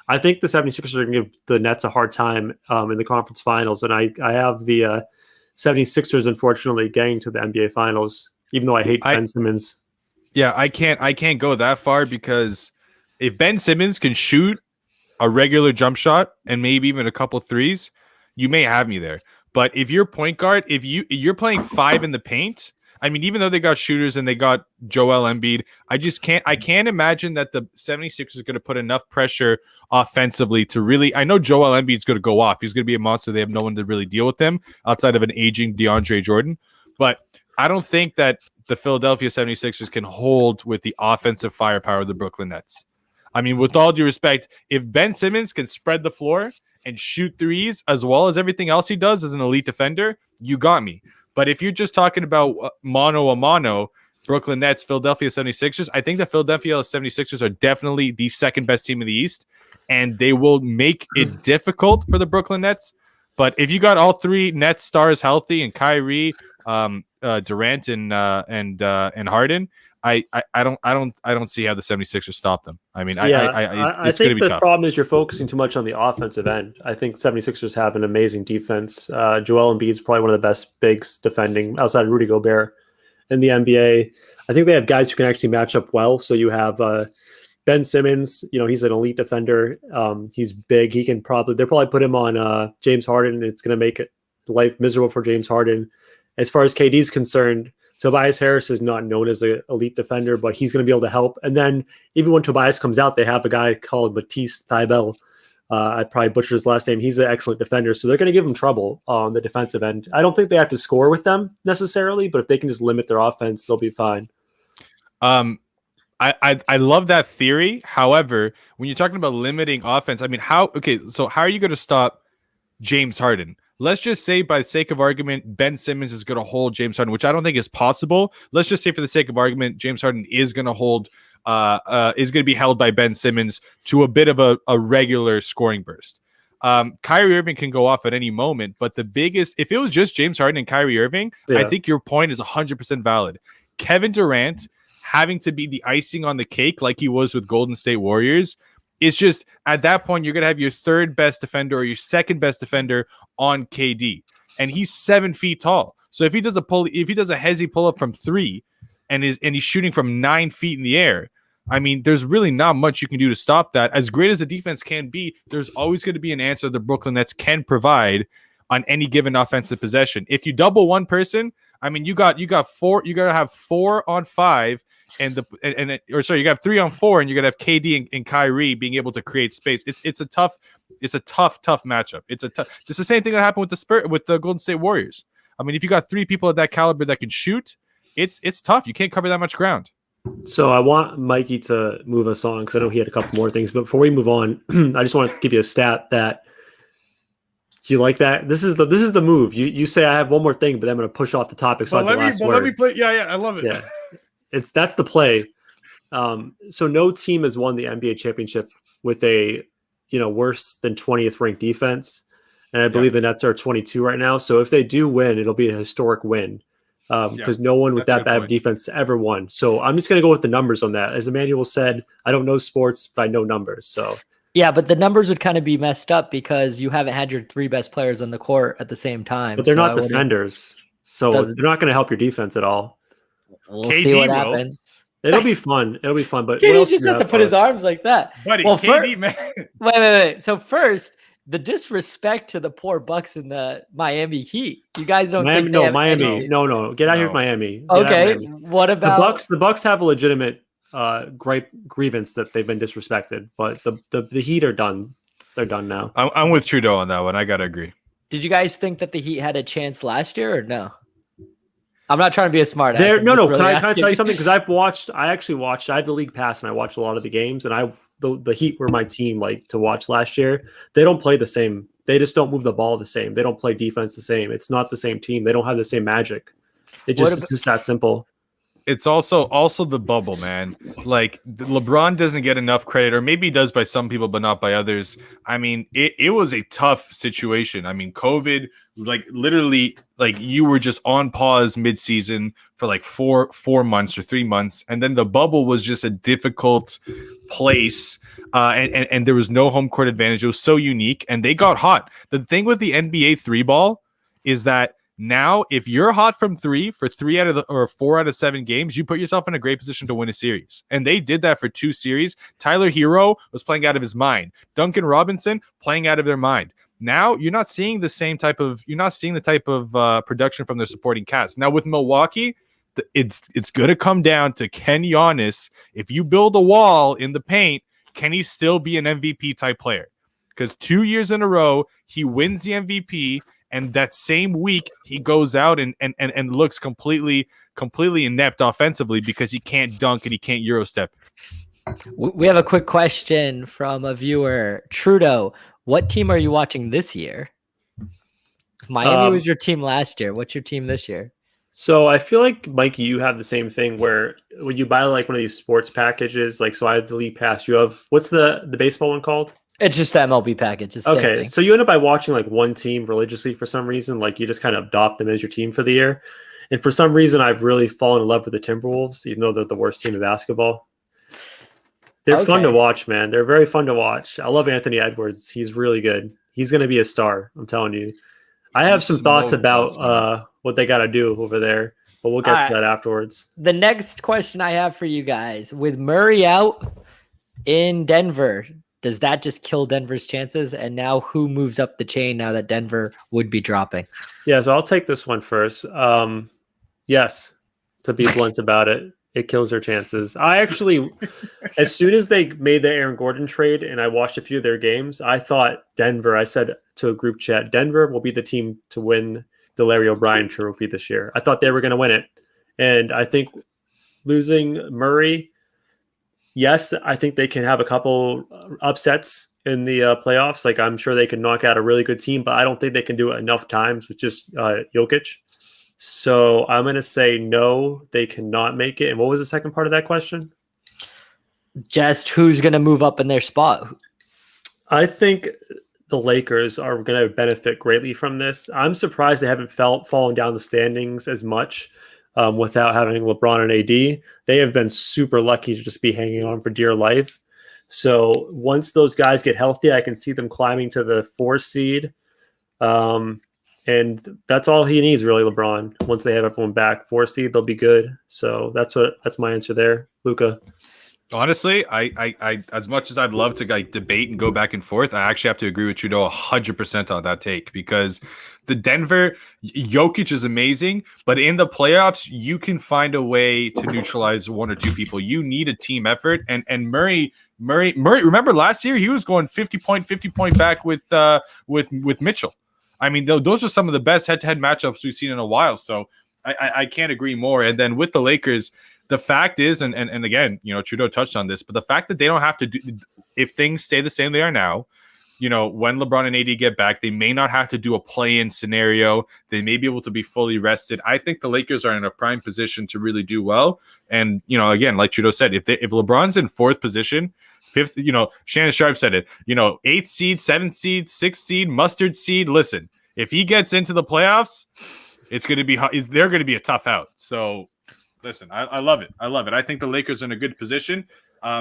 [SPEAKER 1] I think the 76ers are going to give the Nets a hard time in the conference finals. And I have the 76ers, unfortunately, getting to the NBA finals, even though I hate Ben Simmons.
[SPEAKER 3] Yeah, I can't go that far, because if Ben Simmons can shoot a regular jump shot and maybe even a couple threes, you may have me there. But if you're point guard, if you're playing 5 in the paint, I mean, even though they got shooters and they got Joel Embiid, I can't imagine that the 76ers is going to put enough pressure offensively to really. I know Joel Embiid's going to go off. He's going to be a monster. They have no one to really deal with him outside of an aging DeAndre Jordan. But I don't think that the Philadelphia 76ers can hold with the offensive firepower of the Brooklyn Nets. I mean, with all due respect, if Ben Simmons can spread the floor and shoot threes as well as everything else he does as an elite defender, you got me. But if you're just talking about mano a mano, Brooklyn Nets, Philadelphia 76ers, I think the Philadelphia 76ers are definitely the second best team in the East, and they will make it difficult for the Brooklyn Nets. But if you got all 3 Nets stars healthy and Kyrie, Durant and Harden, I don't see how the 76ers stop them. I mean,
[SPEAKER 1] I
[SPEAKER 3] it's
[SPEAKER 1] think
[SPEAKER 3] going to be
[SPEAKER 1] the
[SPEAKER 3] tough.
[SPEAKER 1] problem is you're focusing too much on the offensive end. I think 76ers have an amazing defense. Joel Embiid is probably one of the best bigs defending outside of Rudy Gobert in the NBA. I think they have guys who can actually match up well. So you have Ben Simmons, he's an elite defender. He's big. They'll probably put him on James Harden. It's going to make life miserable for James Harden. As far as KD is concerned, Tobias Harris is not known as an elite defender, but he's going to be able to help. And then even when Tobias comes out, they have a guy called Matisse Thybulle. I probably butchered his last name. He's an excellent defender, so they're going to give him trouble on the defensive end. I don't think they have to score with them necessarily, but if they can just limit their offense, they'll be fine.
[SPEAKER 3] I I love that theory. However, when you're talking about limiting offense, I mean, so how are you going to stop James Harden? Let's just say, by the sake of argument, Ben Simmons is going to hold James Harden, which I don't think is possible. Let's just say, for the sake of argument, James Harden is going to be held by Ben Simmons to a bit of a regular scoring burst. Kyrie Irving can go off at any moment, but if it was just James Harden and Kyrie Irving, I think your point is 100% valid. Kevin Durant having to be the icing on the cake like he was with Golden State Warriors, it's just, at that point, you're going to have your third best defender or your second best defender on KD. And he's 7 feet tall. So if he does a hezzy pull up from 3 and he's shooting from 9 feet in the air, I mean, there's really not much you can do to stop that. As great as the defense can be, there's always going to be an answer the Brooklyn Nets can provide on any given offensive possession. If you double one person, I mean, you got 4, you got to have 4 on 5 you got 3 on 4, and you're gonna have KD and Kyrie being able to create space. It's a tough matchup. It's the same thing that happened with the Golden State Warriors. I mean, if you got 3 people at that caliber that can shoot, it's tough. You can't cover that much ground.
[SPEAKER 1] So I want Mikey to move us on because I know he had a couple more things. But before we move on, I just want to give you a stat that. Do you like that? This is the move. You say I have one more thing, but I'm going to push off the topic. So let me
[SPEAKER 3] play. Yeah, I love it.
[SPEAKER 1] Yeah. That's the play. So no team has won the NBA championship with a worse than 20th ranked defense, and I believe the Nets are 22 right now. So if they do win, it'll be a historic win because no one with that bad of a defense ever won. So I'm just going to go with the numbers on that. As Emmanuel said, I don't know sports, but I know numbers. So
[SPEAKER 2] yeah, but the numbers would kind of be messed up because you haven't had your 3 best players on the court at the same time.
[SPEAKER 1] But they're not defenders, so they're not going to help your defense at all.
[SPEAKER 2] We'll see what happens.
[SPEAKER 1] It'll be fun. But
[SPEAKER 2] KD just has to put his arms like that.
[SPEAKER 3] Buddy, well, KD, man.
[SPEAKER 2] Wait. So first, the disrespect to the poor Bucks and the Miami Heat. You guys don't think they have
[SPEAKER 1] Miami. No. Get out here, Miami.
[SPEAKER 2] Okay. What about
[SPEAKER 1] the Bucks have a legitimate grievance that they've been disrespected, but the Heat are done. They're done now.
[SPEAKER 3] I'm with Trudeau on that one. I gotta agree.
[SPEAKER 2] Did you guys think that the Heat had a chance last year or no? I'm not trying to be a smart ass.
[SPEAKER 1] No. Can I tell you something? Because I actually watched. I have the league pass, and I watched a lot of the games. And the Heat were my team, to watch last year. They don't play the same. They just don't move the ball the same. They don't play defense the same. It's not the same team. They don't have the same magic. It's just that simple.
[SPEAKER 3] It's also the bubble, man. Like, LeBron doesn't get enough credit, or maybe he does by some people, but not by others. I mean, it was a tough situation. I mean, COVID, literally, you were just on pause mid-season for 4 months or 3 months, and then the bubble was just a difficult place, and there was no home court advantage. It was so unique, and they got hot. The thing with the NBA 3-ball is that now, if you're hot from 3 for 4 out of 7 games, you put yourself in a great position to win a series. And they did that for 2 series. Tyler Hero was playing out of his mind. Duncan Robinson playing out of their mind. Now you're not seeing the type of production from their supporting cast. Now with Milwaukee, it's going to come down to Ken Giannis. If you build a wall in the paint, can he still be an MVP type player? Because 2 years in a row, he wins the MVP. And that same week, he goes out and looks completely inept offensively because he can't dunk and he can't Euro step.
[SPEAKER 2] We have a quick question from a viewer. Trudeau, what team are you watching this year? Miami was your team last year. What's your team this year?
[SPEAKER 1] So I feel like, Mikey, you have the same thing where when you buy one of these sports packages, so I have the league pass. You have, what's the baseball one called?
[SPEAKER 2] It's just the MLB package. It's
[SPEAKER 1] okay, so you end up by watching one team religiously for some reason. You just kind of adopt them as your team for the year. And for some reason, I've really fallen in love with the Timberwolves, even though they're the worst team in basketball. They're fun to watch, man. They're very fun to watch. I love Anthony Edwards. He's really good. He's going to be a star. I'm telling you. I have some thoughts about what they got to do over there, but we'll get to that afterwards.
[SPEAKER 2] The next question I have for you guys, with Murray out in Denver, does that just kill Denver's chances? And now who moves up the chain now that Denver would be dropping?
[SPEAKER 1] Yeah, so I'll take this one first. Yes, to be blunt about it, it kills their chances. I actually, as soon as they made the Aaron Gordon trade and I watched a few of their games, I thought Denver, I said to a group chat, Denver will be the team to win the Larry O'Brien trophy this year. I thought they were going to win it. And I think losing Murray yes, I think they can have a couple upsets in the playoffs. Like I'm sure they can knock out a really good team, but I don't think they can do it enough times with just Jokic. So I'm going to say no, they cannot make it. And what was the second part of that question?
[SPEAKER 2] Just who's going to move up in their spot?
[SPEAKER 1] I think the Lakers are going to benefit greatly from this. I'm surprised they haven't fallen down the standings as much without having LeBron and AD. They have been super lucky to just be hanging on for dear life. So once those guys get healthy, I can see them climbing to the 4 seed. And that's all he needs, really, LeBron. Once they have everyone back, 4 seed, they'll be good. So that's my answer there, Luca.
[SPEAKER 3] Honestly, I as much as I'd love to like debate and go back and forth, I actually have to agree with Trudeau 100% on that take, because the Denver Jokic is amazing, but in the playoffs, you can find a way to neutralize 1 or 2 people. You need a team effort, and Murray. Remember last year he was going 50 point back with Mitchell. I mean, those are some of the best head-to-head matchups we've seen in a while. So I can't agree more. And then with the Lakers, the fact is, and again, Trudeau touched on this, but the fact that they don't have to do, if things stay the same they are now, when LeBron and AD get back, they may not have to do a play-in scenario. They may be able to be fully rested. I think the Lakers are in a prime position to really do well. And, again, like Trudeau said, if LeBron's in 4th position, 5th, Shannon Sharp said it, 8th seed, 7th seed, 6th seed, mustard seed. Listen, if he gets into the playoffs, it's going to be, they're going to be a tough out. So, listen, I love it. I love it. I think the Lakers are in a good position.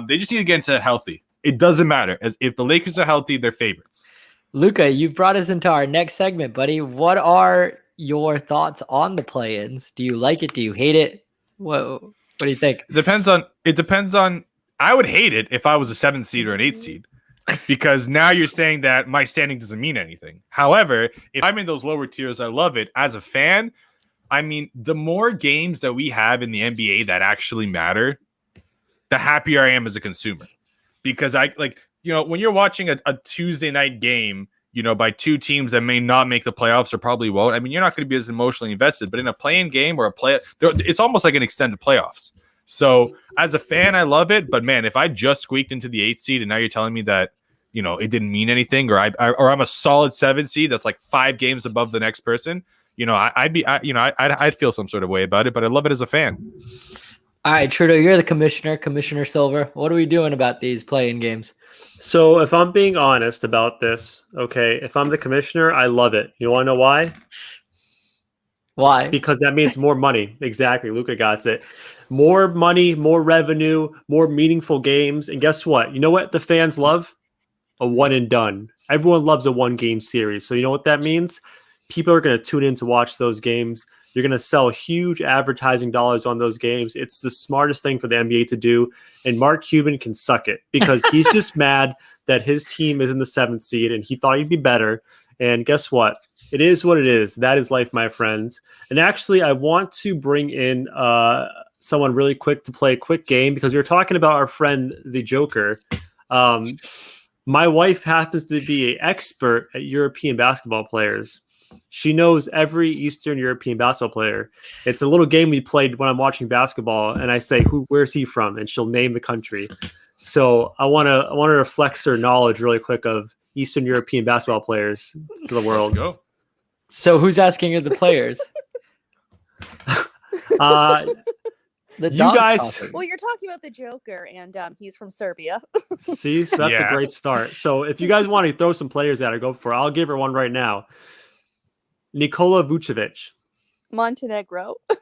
[SPEAKER 3] They just need to get into healthy. It doesn't matter. If the Lakers are healthy, they're favorites.
[SPEAKER 2] Luca, you've brought us into our next segment, buddy. What are your thoughts on the play-ins? Do you like it? Do you hate it? What do you think?
[SPEAKER 3] It depends on. I would hate it if I was a 7th seed or an 8th seed, because now you're saying that my standing doesn't mean anything. However, if I'm in those lower tiers, I love it. As a fan, I mean, the more games that we have in the NBA that actually matter, the happier I am as a consumer. Because when you're watching a Tuesday night game, by 2 teams that may not make the playoffs or probably won't, I mean, you're not going to be as emotionally invested. But in a play-in game or it's almost like an extended playoffs. So as a fan, I love it. But man, if I just squeaked into the 8th seed and now you're telling me that, it didn't mean anything, or I'm a solid 7th seed that's like 5 games above the next person, I'd feel some sort of way about it, but I love it as a fan.
[SPEAKER 2] All right, Trudeau, you're the commissioner, Commissioner Silver. What are we doing about these play-in games?
[SPEAKER 1] So if I'm being honest about this, okay, if I'm the commissioner, I love it. You want to know why?
[SPEAKER 2] Why?
[SPEAKER 1] Because that means more money. Exactly. Luca got it. More money, more revenue, more meaningful games. And guess what? You know what the fans love? A one and done. Everyone loves a 1-game series. So you know what that means? People are going to tune in to watch those games. You're going to sell huge advertising dollars on those games. It's the smartest thing for the NBA to do. And Mark Cuban can suck it because he's just mad that his team is in the 7th seed and he thought he'd be better. And guess what? It is what it is. That is life, my friends. And actually, I want to bring in someone really quick to play a quick game because we were talking about our friend, the Joker. My wife happens to be an expert at European basketball players. She knows every Eastern European basketball player. It's a little game we played when I'm watching basketball, and I say, "Where's he from?" And she'll name the country. So I want to flex her knowledge really quick of Eastern European basketball players to the world.
[SPEAKER 3] Let's go.
[SPEAKER 2] So who's asking you the players?
[SPEAKER 1] You guys.
[SPEAKER 2] Talking.
[SPEAKER 4] Well, you're talking about the Joker, and he's from Serbia.
[SPEAKER 1] See, so that's a great start. So if you guys want to throw some players at her, go for it. I'll give her one right now. Nikola Vucevic.
[SPEAKER 4] Montenegro.
[SPEAKER 2] All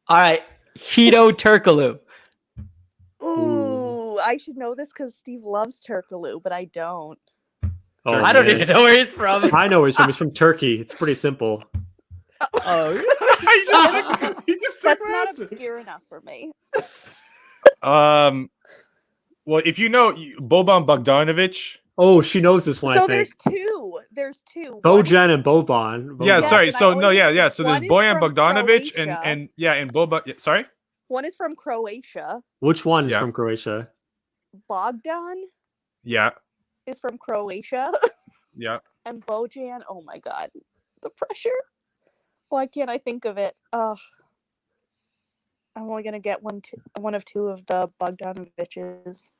[SPEAKER 2] right. Hedo Turkoglu.
[SPEAKER 4] Ooh, I should know this because Steve loves Turkoglu, but I don't.
[SPEAKER 1] Oh,
[SPEAKER 2] I don't even know where he's from.
[SPEAKER 1] I know where he's from. He's from Turkey. It's pretty simple.
[SPEAKER 2] Oh,
[SPEAKER 4] That's not obscure enough for me.
[SPEAKER 3] Well, if you know Boban Bogdanovic.
[SPEAKER 1] Oh, she knows this one.
[SPEAKER 4] So
[SPEAKER 1] I think.
[SPEAKER 4] There's two.
[SPEAKER 1] Bojan and Boban.
[SPEAKER 3] Yeah,
[SPEAKER 4] Yeah,
[SPEAKER 3] sorry.
[SPEAKER 4] but
[SPEAKER 3] So
[SPEAKER 4] I
[SPEAKER 3] no,
[SPEAKER 4] only-
[SPEAKER 3] yeah. So there's
[SPEAKER 4] one is
[SPEAKER 3] Bojan
[SPEAKER 4] from
[SPEAKER 3] Bogdanovic
[SPEAKER 4] Croatia.
[SPEAKER 3] and Boban. Yeah, sorry.
[SPEAKER 4] One is from Croatia.
[SPEAKER 1] Which one is
[SPEAKER 3] Yeah.
[SPEAKER 1] from Croatia?
[SPEAKER 4] Bogdan
[SPEAKER 3] Yeah,
[SPEAKER 4] is from Croatia.
[SPEAKER 3] yeah.
[SPEAKER 4] And Bojan, oh my god. The pressure. Why can't I think of it? I'm only gonna get one of two of the Bogdanoviches.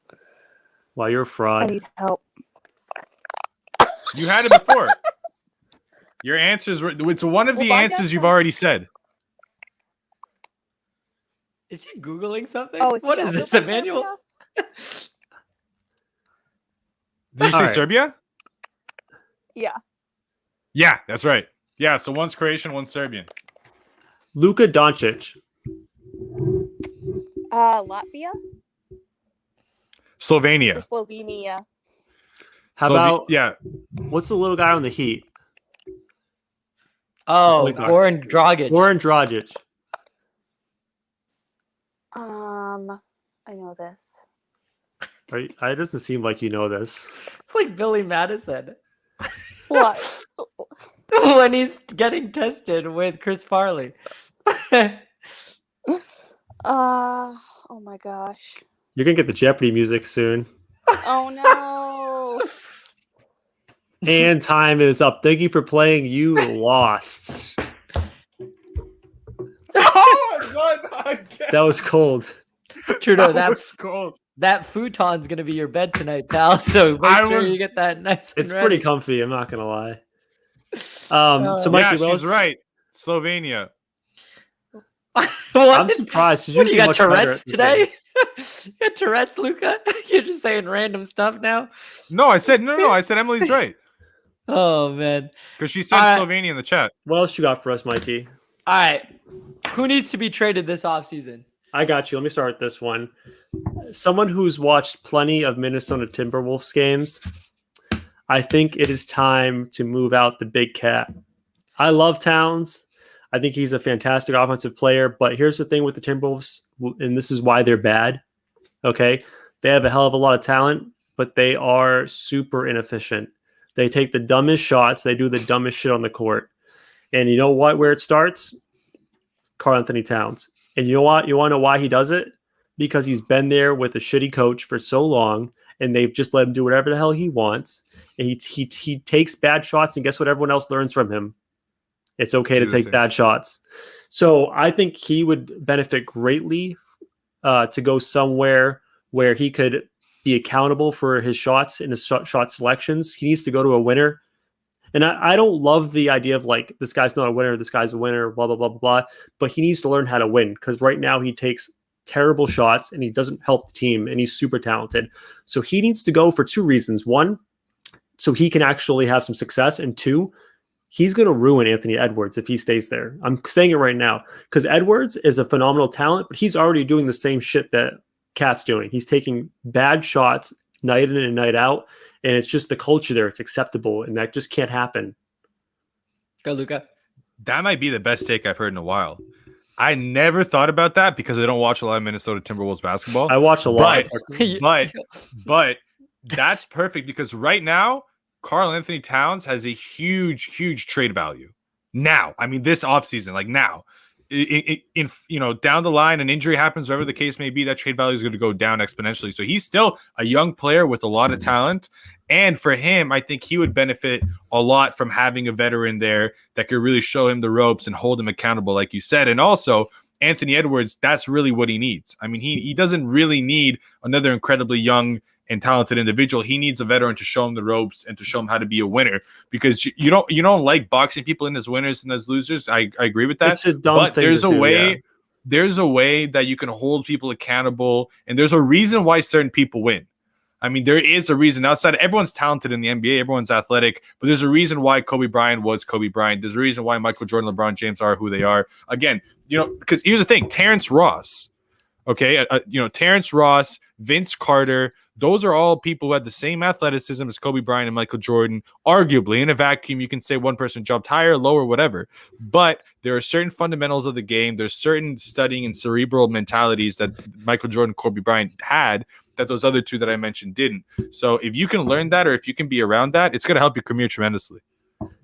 [SPEAKER 1] Wow, you're a
[SPEAKER 4] I
[SPEAKER 1] fraud.
[SPEAKER 4] need help.
[SPEAKER 3] You had it before. Your answers were. It's one of the
[SPEAKER 4] Well,
[SPEAKER 3] answers you've already said.
[SPEAKER 2] Is she Googling something?
[SPEAKER 4] Oh, is
[SPEAKER 2] What
[SPEAKER 4] he
[SPEAKER 2] is
[SPEAKER 4] also
[SPEAKER 2] this,
[SPEAKER 4] from
[SPEAKER 2] Emmanuel?
[SPEAKER 4] Serbia?
[SPEAKER 3] Did you say
[SPEAKER 1] All right.
[SPEAKER 3] Serbia?
[SPEAKER 4] Yeah.
[SPEAKER 3] Yeah, that's right. Yeah, so one's Croatian, one's Serbian.
[SPEAKER 1] Luka Doncic.
[SPEAKER 4] Latvia or
[SPEAKER 3] Slovenia.
[SPEAKER 4] Slovenia.
[SPEAKER 1] How about
[SPEAKER 3] Yeah,
[SPEAKER 1] what's the little guy on the Heat?
[SPEAKER 2] Oh,
[SPEAKER 1] Like that.
[SPEAKER 2] Goran Dragic.
[SPEAKER 1] Goran Dragic.
[SPEAKER 4] I know this.
[SPEAKER 1] Right? It doesn't seem like you know this.
[SPEAKER 2] It's like Billy Madison
[SPEAKER 4] What?
[SPEAKER 2] when he's getting tested with Chris Farley.
[SPEAKER 4] Oh my gosh.
[SPEAKER 1] You're gonna get the Jeopardy music soon.
[SPEAKER 4] Oh no.
[SPEAKER 1] And time is up. Thank you for playing. You lost.
[SPEAKER 3] Oh my God!
[SPEAKER 1] That was cold.
[SPEAKER 2] Trudeau,
[SPEAKER 3] was cold.
[SPEAKER 2] that futon's gonna be your bed tonight, pal. So make
[SPEAKER 3] I
[SPEAKER 2] sure
[SPEAKER 3] was-
[SPEAKER 2] you get that nice.
[SPEAKER 1] It's
[SPEAKER 2] and
[SPEAKER 1] pretty
[SPEAKER 2] ready.
[SPEAKER 1] comfy. I'm not gonna lie. So,
[SPEAKER 2] Yeah,
[SPEAKER 1] Mikey,
[SPEAKER 3] Yeah, she's right. Slovenia.
[SPEAKER 2] What?
[SPEAKER 1] I'm surprised.
[SPEAKER 2] What, you
[SPEAKER 1] usually
[SPEAKER 2] got
[SPEAKER 1] much better
[SPEAKER 2] Tourette's
[SPEAKER 1] at this game.
[SPEAKER 2] today? You got Tourette's, Luca? You're just saying random stuff now.
[SPEAKER 3] No, I said no. I said Emily's right
[SPEAKER 2] Oh man!
[SPEAKER 3] because she said
[SPEAKER 2] All right.
[SPEAKER 3] Slovenia in the chat.
[SPEAKER 1] What else you got for us, Mikey?
[SPEAKER 2] All right, who needs to be traded this offseason?
[SPEAKER 1] I got you. Let me start with this one. Someone who's watched plenty of Minnesota Timberwolves games, I think it is time to move out the big cat. I love Towns. I think he's a fantastic offensive player, but here's the thing with the Timberwolves, and this is why they're bad. Okay. They have a hell of a lot of talent, but they are super inefficient. They take the dumbest shots. They do the dumbest shit on the court. And you know what? Where it starts? Karl Anthony Towns. And you know what? You want to know why he does it? Because he's been there with a shitty coach for so long, and they've just let him do whatever the hell he wants. And he takes bad shots, and guess what? Everyone else learns from him. It's okay to
[SPEAKER 3] Do the
[SPEAKER 1] take
[SPEAKER 3] same.
[SPEAKER 1] bad shots. So I think he would benefit greatly to go somewhere where he could be accountable for his shots and his shot selections. He needs to go to a winner. And I don't love the idea of like, this guy's not a winner, this guy's a winner, blah, blah, blah, blah, blah. But he needs to learn how to win because right now he takes terrible shots and he doesn't help the team and he's super talented. So he needs to go for two reasons. One, so he can actually have some success. And two, he's going to ruin Anthony Edwards if he stays there. I'm saying it right now because Edwards is a phenomenal talent, but he's already doing the same shit that Cat's doing. He's taking bad shots night in and night out. And it's just the culture there. It's acceptable. And that just can't happen.
[SPEAKER 2] Go, Luca.
[SPEAKER 3] That might be the best take I've heard in a while. I never thought about that because I don't watch a lot of Minnesota Timberwolves basketball.
[SPEAKER 1] I watch a lot.
[SPEAKER 3] But that's perfect because right now, Karl Anthony Towns has a huge trade value. Now, I mean, this offseason, like now, in down the line, an injury happens, whatever the case may be, that trade value is going to go down exponentially. So he's still a young player with a lot of talent. And for him, I think he would benefit a lot from having a veteran there that could really show him the ropes and hold him accountable, like you said. And also, Anthony Edwards, that's really what he needs. I mean, he doesn't really need another incredibly young and talented individual. He needs a veteran to show him the ropes and to show him how to be a winner because you don't like boxing people in as winners and as losers. I agree with that.
[SPEAKER 1] It's a dumb
[SPEAKER 3] but
[SPEAKER 1] thing
[SPEAKER 3] there's
[SPEAKER 1] to
[SPEAKER 3] a
[SPEAKER 1] do,
[SPEAKER 3] way.
[SPEAKER 1] yeah.
[SPEAKER 3] There's a way that you can hold people accountable, and there's a reason why certain people win. I mean, there is a reason outside. Everyone's talented in the NBA. Everyone's athletic, but there's a reason why Kobe Bryant was Kobe Bryant. There's a reason why Michael Jordan, LeBron James are who they are. Again, because here's the thing: Terrence Ross, Terrence Ross, Vince Carter. Those are all people who had the same athleticism as Kobe Bryant and Michael Jordan. Arguably, in a vacuum, you can say one person jumped higher, lower, whatever. But there are certain fundamentals of the game. There's certain studying and cerebral mentalities that Michael Jordan, Kobe Bryant had that those other two that I mentioned didn't. So if you can learn that or if you can be around that, it's going to help your career tremendously.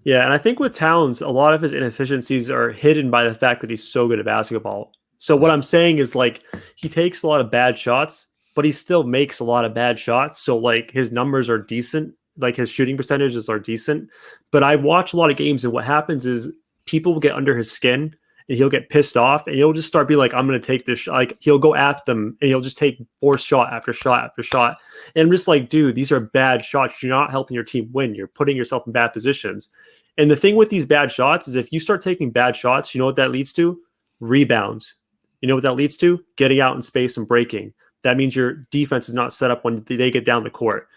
[SPEAKER 1] Yeah, and I think with Towns, a lot of his inefficiencies are hidden by the fact that he's so good at basketball. So what I'm saying is like he takes a lot of bad shots, but he still makes a lot of bad shots. So like his numbers are decent, like his shooting percentages are decent. But I watch a lot of games, and what happens is people will get under his skin, and he'll get pissed off, and he'll just start being like, I'm going to take this like he'll go at them, and he'll just take forced shot after shot after shot. And I'm just like, dude, these are bad shots. You're not helping your team win. You're putting yourself in bad positions. And the thing with these bad shots is if you start taking bad shots, you know what that leads to? Rebounds. You know what that leads to? Getting out in space and breaking. That means your defense is not set up when they get down the court.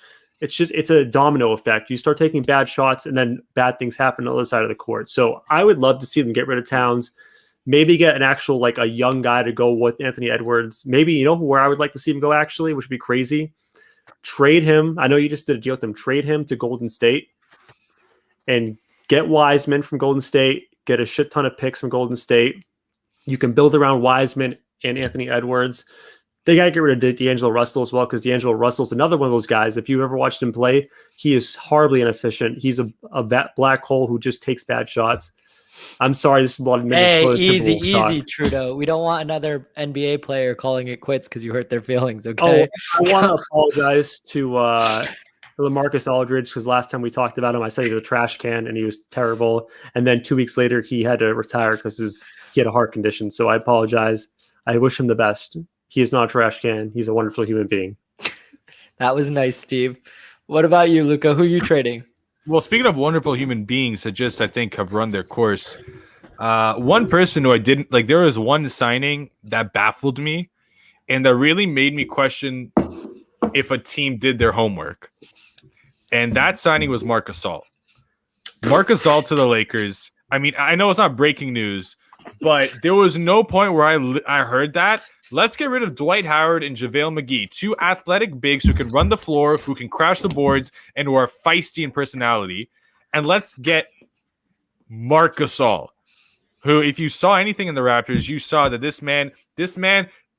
[SPEAKER 1] It's a domino effect. You start taking bad shots, and then bad things happen on the other side of the court. So I would love to see them get rid of Towns, maybe get an actual, like a young guy to go with Anthony Edwards. Maybe, you know, where I would like to see him go actually, which would be crazy. Trade him. I know you just did a deal with him. Trade him to Golden State and get Wiseman from Golden State, get a shit ton of picks from Golden State. You can build around Wiseman and Anthony Edwards. They got to get rid of D'Angelo Russell as well, because D'Angelo Russell's another one of those guys. If you ever watched him play, he is horribly inefficient. He's a black hole who just takes bad shots. I'm sorry, this is a lot of
[SPEAKER 2] easy, Trudeau. We don't want another NBA player calling it quits because you hurt their feelings, okay?
[SPEAKER 1] Oh, I want to apologize to LaMarcus Aldridge, because last time we talked about him, I said he was a trash can and he was terrible. And then 2 weeks later, he had to retire because he had a heart condition. So I apologize. I wish him the best. He is not a trash can. He's a wonderful human being.
[SPEAKER 2] That was nice, Steve. What about you, Luca? Who are you trading?
[SPEAKER 3] Well, speaking of wonderful human beings that just, I think, have run their course, one person who I didn't like, there was one signing that baffled me and that really made me question if a team did their homework. And that signing was Marc Gasol. Marc Gasol to the Lakers. I mean, I know it's not breaking news, but there was no point where I heard that. Let's get rid of Dwight Howard and JaVale McGee, two athletic bigs who can run the floor, who can crash the boards, and who are feisty in personality. And let's get Marc Gasol, who, if you saw anything in the Raptors, you saw that this man,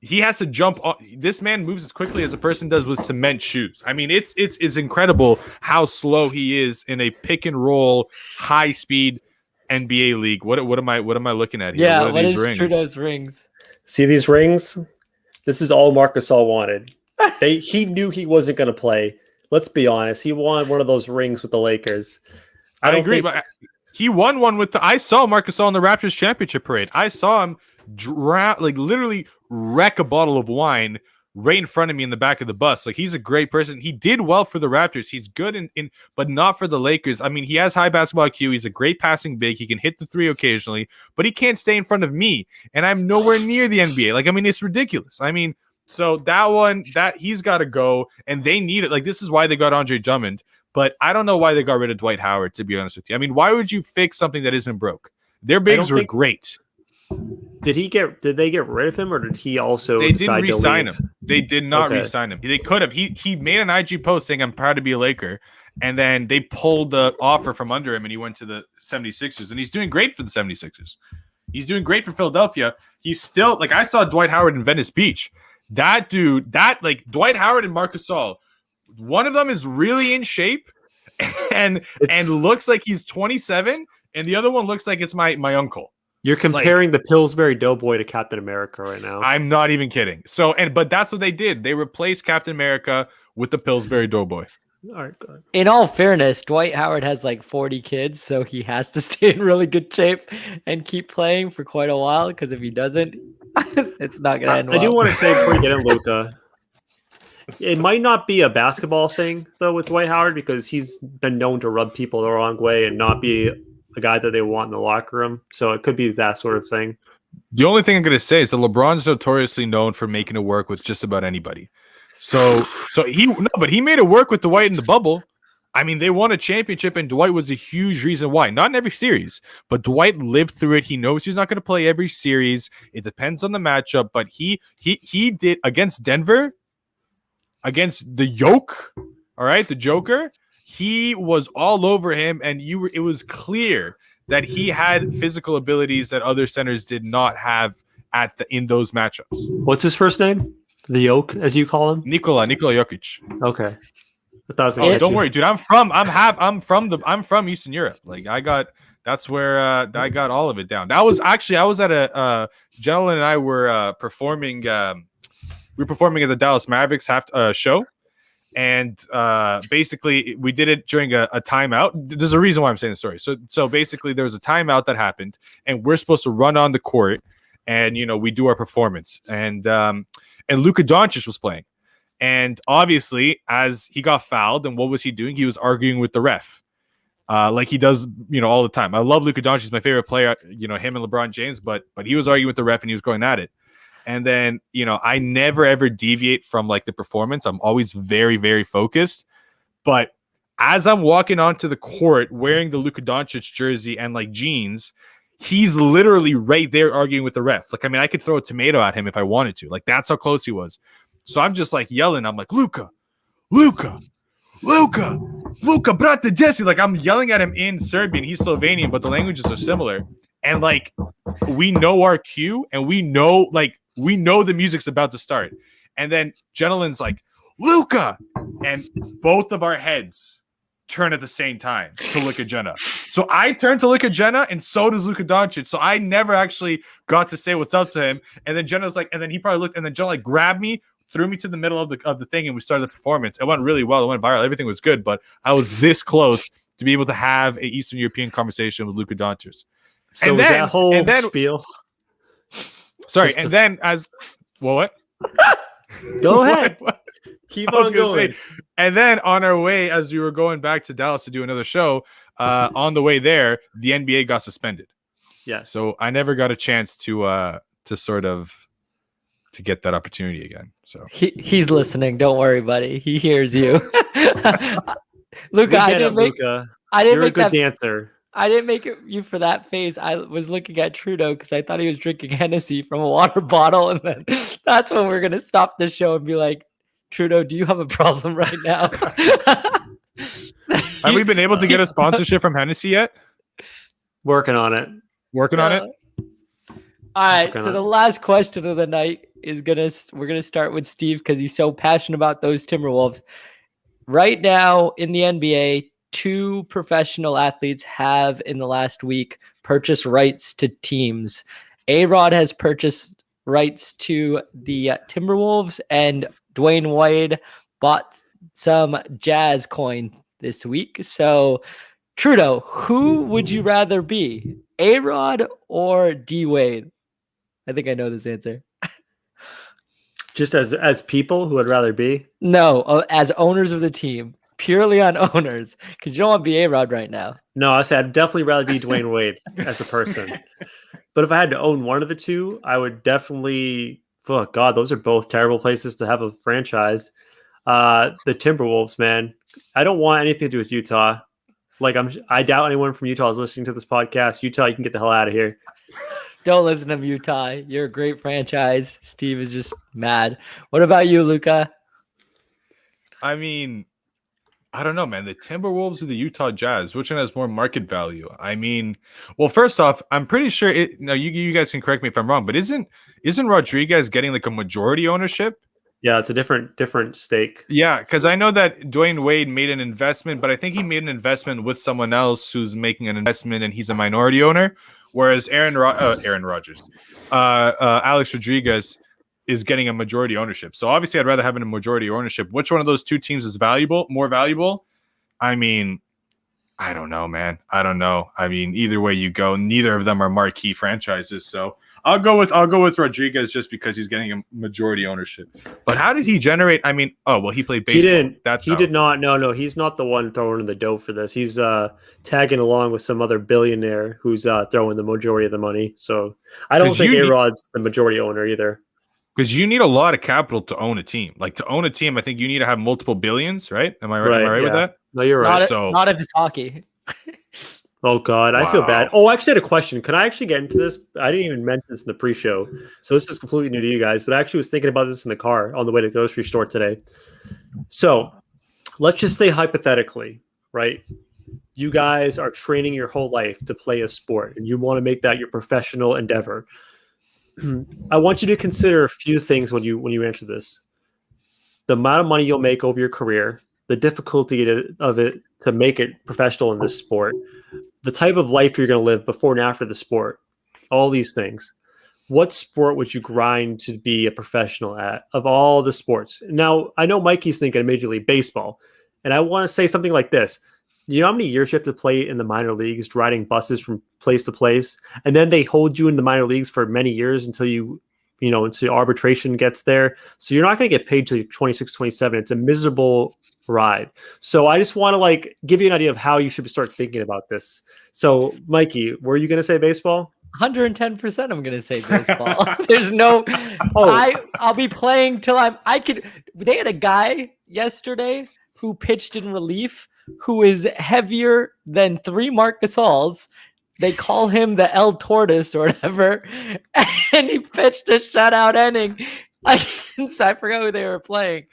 [SPEAKER 3] he has to jump. This man moves as quickly as a person does with cement shoes. I mean, it's incredible how slow he is in a pick and roll, high speed NBA league. What am I looking at here?
[SPEAKER 2] Yeah, what is rings? Trudeau's rings?
[SPEAKER 1] See these rings? This is all Marc Gasol wanted. He knew he wasn't going to play. Let's be honest. He wanted one of those rings with the Lakers.
[SPEAKER 3] I agree, but he won one with I saw Marc Gasol in the Raptors championship parade. I saw him literally wreck a bottle of wine right in front of me in the back of the bus. Like, he's a great person. He did well for the Raptors. He's good in but not for the Lakers. I mean, he has high basketball IQ. He's a great passing big. He can hit the three occasionally, but he can't stay in front of me. And I'm nowhere near the NBA. Like, I mean, it's ridiculous. I mean, so that he's got to go, and they need it. Like, this is why they got Andre Drummond, but I don't know why they got rid of Dwight Howard, to be honest with you. I mean, why would you fix something that isn't broke? Their bigs were great.
[SPEAKER 1] Did they get rid of him, or did he also?
[SPEAKER 3] They didn't re-sign him. They did not re-sign him. They could have. He made an IG post saying, "I'm proud to be a Laker," and then they pulled the offer from under him, and he went to the 76ers, and he's doing great for the 76ers. He's doing great for Philadelphia. He's still, like, I saw Dwight Howard in Venice Beach. That dude, Dwight Howard and Marc Gasol, one of them is really in shape and looks like he's 27, and the other one looks like it's my uncle.
[SPEAKER 1] You're comparing the Pillsbury Doughboy to Captain America right now.
[SPEAKER 3] I'm not even kidding. But that's what they did. They replaced Captain America with the Pillsbury Doughboy.
[SPEAKER 1] All right, go ahead.
[SPEAKER 2] In all fairness, Dwight Howard has like 40 kids, so he has to stay in really good shape and keep playing for quite a while, because if he doesn't, it's not going to end well.
[SPEAKER 1] I do want to say before you get in, Luca, it might not be a basketball thing, though, with Dwight Howard, because he's been known to rub people the wrong way and not be a guy that they want in the locker room. So it could be that sort of thing.
[SPEAKER 3] The only thing I'm going to say is that LeBron's notoriously known for making it work with just about anybody. But he made it work with Dwight in the bubble. I mean, they won a championship, and Dwight was a huge reason why. Not in every series, but Dwight lived through it. He knows he's not going to play every series. It depends on the matchup, but he did against Denver, against the Yoke, all right, the Joker. He was all over him, and it was clear that he had physical abilities that other centers did not have in those matchups.
[SPEAKER 1] What's his first name? The Yoke, as you call him?
[SPEAKER 3] Nikola Jokic.
[SPEAKER 1] Okay.
[SPEAKER 3] Don't worry, dude. I'm from Eastern Europe. Like, that's where I got all of it down. I was at a Jalen and I were performing. We were performing at the Dallas Mavericks show. And basically, we did it during a timeout. There's a reason why I'm saying the story. So basically, there was a timeout that happened, and we're supposed to run on the court, and we do our performance. And Luka Doncic was playing, and obviously, as he got fouled, and what was he doing? He was arguing with the ref, like he does, all the time. I love Luka Doncic; he's my favorite player. Him and LeBron James, but he was arguing with the ref, and he was going at it. And then, I never ever deviate from like the performance. I'm always very, very focused. But as I'm walking onto the court wearing the Luka Doncic jersey and like jeans, he's literally right there arguing with the ref. Like, I could throw a tomato at him if I wanted to. Like, that's how close he was. So I'm just like yelling. I'm like, Luka, brate Jesse. Like, I'm yelling at him in Serbian. He's Slovenian, but the languages are similar. And like, we know our cue, and we know the music's about to start. And then Jennelin's like, Luka! And both of our heads turn at the same time to look at Jenna. So I turn to look at Jenna, and so does Luka Doncic. So I never actually got to say what's up to him. And then Jenna's like, and then he probably looked, and then Jenna like grabbed me, threw me to the middle of the thing, and we started the performance. It went really well. It went viral. Everything was good, but I was this close to be able to have an Eastern European conversation with Luka Doncic.
[SPEAKER 1] So
[SPEAKER 3] and
[SPEAKER 1] was
[SPEAKER 3] then,
[SPEAKER 1] that whole
[SPEAKER 3] and then,
[SPEAKER 1] spiel?
[SPEAKER 3] Sorry,
[SPEAKER 1] Just
[SPEAKER 3] and
[SPEAKER 1] to-
[SPEAKER 3] then as what?
[SPEAKER 1] Go ahead.
[SPEAKER 3] What?
[SPEAKER 1] Keep
[SPEAKER 3] I was
[SPEAKER 1] on
[SPEAKER 3] gonna
[SPEAKER 1] going.
[SPEAKER 3] say, and then on our way, as we were going back to Dallas to do another show, on the way there, the NBA got suspended.
[SPEAKER 1] Yes.
[SPEAKER 3] So I never got a chance to sort of to get that opportunity again. So
[SPEAKER 2] He's listening. Don't worry, buddy. He hears you. Luka, I didn't make
[SPEAKER 1] Luka.
[SPEAKER 2] I didn't
[SPEAKER 1] You're a
[SPEAKER 2] make
[SPEAKER 1] good
[SPEAKER 2] that
[SPEAKER 1] dancer.
[SPEAKER 2] I didn't make it you for that face. I was looking at Trudeau because I thought he was drinking Hennessy from a water bottle, and then that's when we're gonna stop the show and be like, Trudeau, do you have a problem right now?
[SPEAKER 3] have we been able to get a sponsorship from Hennessy yet?
[SPEAKER 1] Working on it.
[SPEAKER 3] Working on it.
[SPEAKER 2] All right.
[SPEAKER 1] Working
[SPEAKER 2] So
[SPEAKER 1] on
[SPEAKER 2] the
[SPEAKER 1] it.
[SPEAKER 2] last question of the night is we're gonna start with Steve because he's so passionate about those Timberwolves. Right now in the NBA, 2 professional athletes have in the last week purchased rights to teams. A-Rod has purchased rights to the Timberwolves, and Dwayne Wade bought some Jazz coin this week. So, Trudeau, who would you rather be, A-Rod or D Wade? I think I know this answer.
[SPEAKER 1] Just as people who would rather be.
[SPEAKER 2] No, as owners of the team, purely on owners, because you don't want to be A-Rod right now.
[SPEAKER 1] No, I said I'd definitely rather be Dwayne Wade as a person. But if I had to own one of the two, I would definitely. Oh God, those are both terrible places to have a franchise. The Timberwolves, man. I don't want anything to do with Utah. Like I doubt anyone from Utah is listening to this podcast. Utah, you can get the hell out of here.
[SPEAKER 2] Don't listen to Utah. You're a great franchise. Steve is just mad. What about you, Luka?
[SPEAKER 3] I mean, I don't know, man. The Timberwolves or the Utah Jazz, which one has more market value? I mean, well, first off, I'm pretty sure it. No, you guys can correct me if I'm wrong, but isn't Rodriguez getting like a majority ownership?
[SPEAKER 1] Yeah, it's a different stake.
[SPEAKER 3] Yeah, because I know that Dwayne Wade made an investment, but I think he made an investment with someone else who's making an investment, and he's a minority owner. Whereas Aaron Rodgers, Alex Rodriguez is getting a majority ownership. So obviously, I'd rather have a majority ownership. Which one of those two teams is more valuable? I mean, I don't know, man. I don't know. I mean, either way you go, neither of them are marquee franchises. So I'll go with Rodriguez just because he's getting a majority ownership. But how did he generate? I mean, he played baseball.
[SPEAKER 1] He did not. No, he's not the one throwing in the dough for this. He's tagging along with some other billionaire who's throwing the majority of the money. So I don't think A-Rod's the majority owner either.
[SPEAKER 3] Because you need a lot of capital to own a team. Like, to own a team, I think you need to have multiple billions, right? Am I right? Am I right with that?
[SPEAKER 1] No, you're right.
[SPEAKER 2] Not if it's hockey.
[SPEAKER 1] Oh God, I feel bad. Oh, I actually had a question. Can I actually get into this? I didn't even mention this in the pre-show, so this is completely new to you guys. But I actually was thinking about this in the car on the way to the grocery store today. So let's just say hypothetically, right? You guys are training your whole life to play a sport, and you want to make that your professional endeavor. I want you to consider a few things when you answer this: the amount of money you'll make over your career, the difficulty of it to make it professional in this sport, the type of life you're going to live before and after the sport, all these things. what sport would you grind to be a professional at of all the sports? Now, I know Mikey's thinking of Major League Baseball, and I want to say something like this. You know how many years you have to play in the minor leagues, riding buses from place to place, and then they hold you in the minor leagues for many years until until arbitration gets there. So you're not going to get paid till you're 26, 27. It's a miserable ride. So I just want to give you an idea of how you should start thinking about this. So Mikey, were you going to say baseball?
[SPEAKER 2] 110% I'm gonna say baseball. There's no I'll be playing till they had a guy yesterday who pitched in relief who is heavier than 3 Marc Gasols. They call him the El Tortoise or whatever, and he pitched a shutout inning. I forgot who they were playing.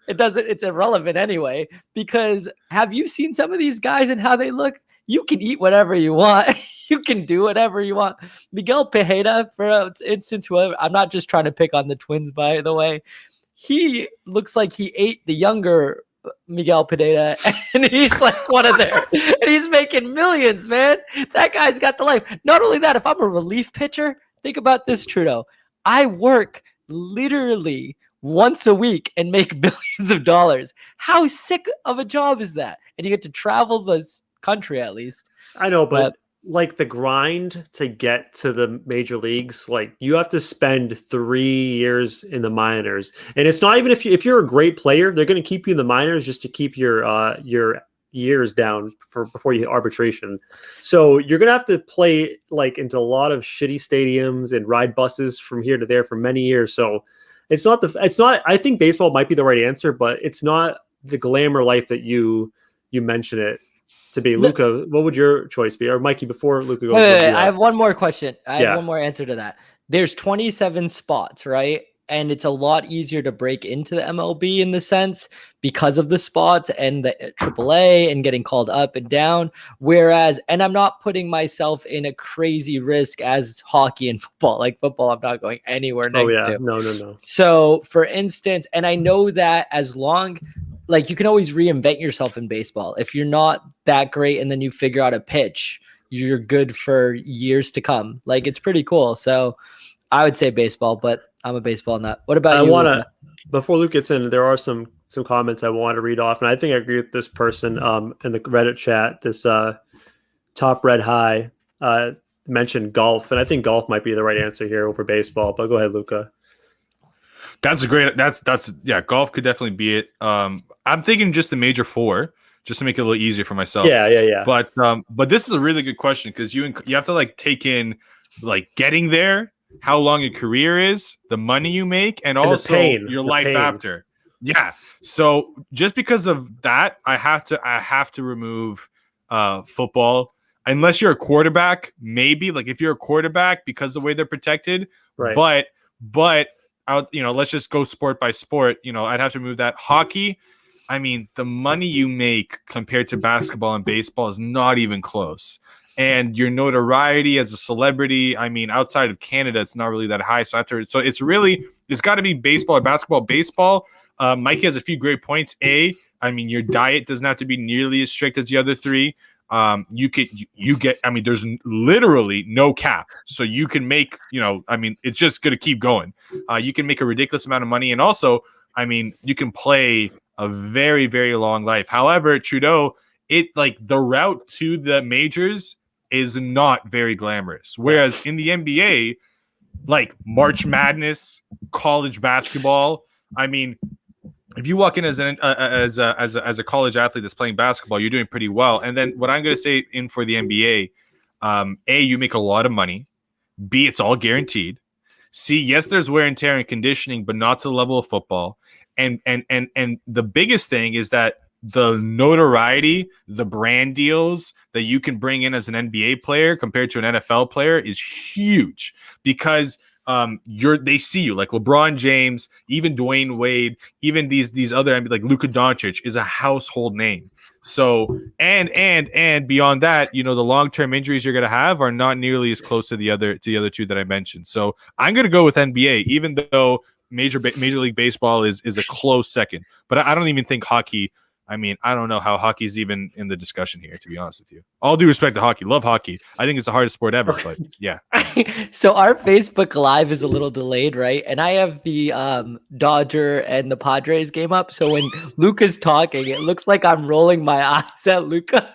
[SPEAKER 2] It's irrelevant anyway, because have you seen some of these guys and how they look? You can eat whatever you want. You can do whatever you want. Miguel Tejeda, for instance, I'm not just trying to pick on the Twins, by the way. He looks like he ate the younger Miguel Pineda, and he's like one of their, and he's making millions, man. That guy's got the life. Not only that, if I'm a relief pitcher, think about this, Trudeau. I work literally once a week and make billions of dollars. How sick of a job is that? And you get to travel the country at least.
[SPEAKER 1] I know, but the grind to get to the major leagues, you have to spend 3 years in the minors, and it's not even if you're a great player, they're going to keep you in the minors just to keep your years down for before you hit arbitration. So you're going to have to play into a lot of shitty stadiums and ride buses from here to there for many years. So it's not. I think baseball might be the right answer, but it's not the glamour life that you mention it to be. Luca, what would your choice be? Or Mikey, before Luca goes.
[SPEAKER 2] Wait, I have one more question. I have one more answer to that. There's 27 spots, right? And it's a lot easier to break into the MLB in the sense because of the spots and the AAA and getting called up and down. Whereas, and I'm not putting myself in a crazy risk as hockey and football. Like football, I'm not going anywhere next to.
[SPEAKER 1] No.
[SPEAKER 2] So, for instance, and I know that as long, you can always reinvent yourself in baseball. If you're not that great and then you figure out a pitch, you're good for years to come. It's pretty cool. So I would say baseball, but I'm a baseball nut. What about you?
[SPEAKER 1] Before Luke gets in, there are some comments I want to read off, and I think I agree with this person in the Reddit chat. This Top Red High mentioned golf, and I think golf might be the right answer here over baseball. But go ahead, Luca.
[SPEAKER 3] Golf could definitely be it. I'm thinking just the major 4, just to make it a little easier for myself.
[SPEAKER 1] Yeah.
[SPEAKER 3] But this is a really good question because you have to take in getting there, how long your career is, the money you make, and also your life after. Yeah. So just because of that, I have to remove football. Unless you're a quarterback, maybe if you're a quarterback because of the way they're protected.
[SPEAKER 1] Right.
[SPEAKER 3] But let's just go sport by sport. I'd have to remove that. Hockey, I mean, the money you make compared to basketball and baseball is not even close. And your notoriety as a celebrity, I mean, outside of Canada, it's not really that high. So it's got to be baseball or basketball. Baseball, Mikey has a few great points. I mean, your diet doesn't have to be nearly as strict as the other 3. There's literally no cap. So you can make, it's just going to keep going. You can make a ridiculous amount of money. And also, you can play a very, very long life. However, Trudeau, the route to the majors is not very glamorous. Whereas in the NBA, March Madness, college basketball, if you walk in as a college athlete that's playing basketball, you're doing pretty well. And then what I'm going to say in for the NBA, A, you make a lot of money. B, it's all guaranteed. C, yes, there's wear and tear and conditioning, but not to the level of football. And the biggest thing is that the notoriety, the brand deals that you can bring in as an NBA player compared to an NFL player is huge because they see you like LeBron James, even Dwayne Wade, even these other Luka Doncic is a household name. So and beyond that, the long-term injuries you're going to have are not nearly as close to the other 2 that I mentioned. So I'm going to go with NBA, even though Major League Baseball is a close second. But I don't even think hockey I mean, I don't know how hockey's even in the discussion here, to be honest with you. All due respect to hockey. Love hockey. I think it's the hardest sport ever, but yeah.
[SPEAKER 2] So our Facebook Live is a little delayed, right? And I have the Dodger and the Padres game up. So when Luca's talking, it looks like I'm rolling my eyes at Luca.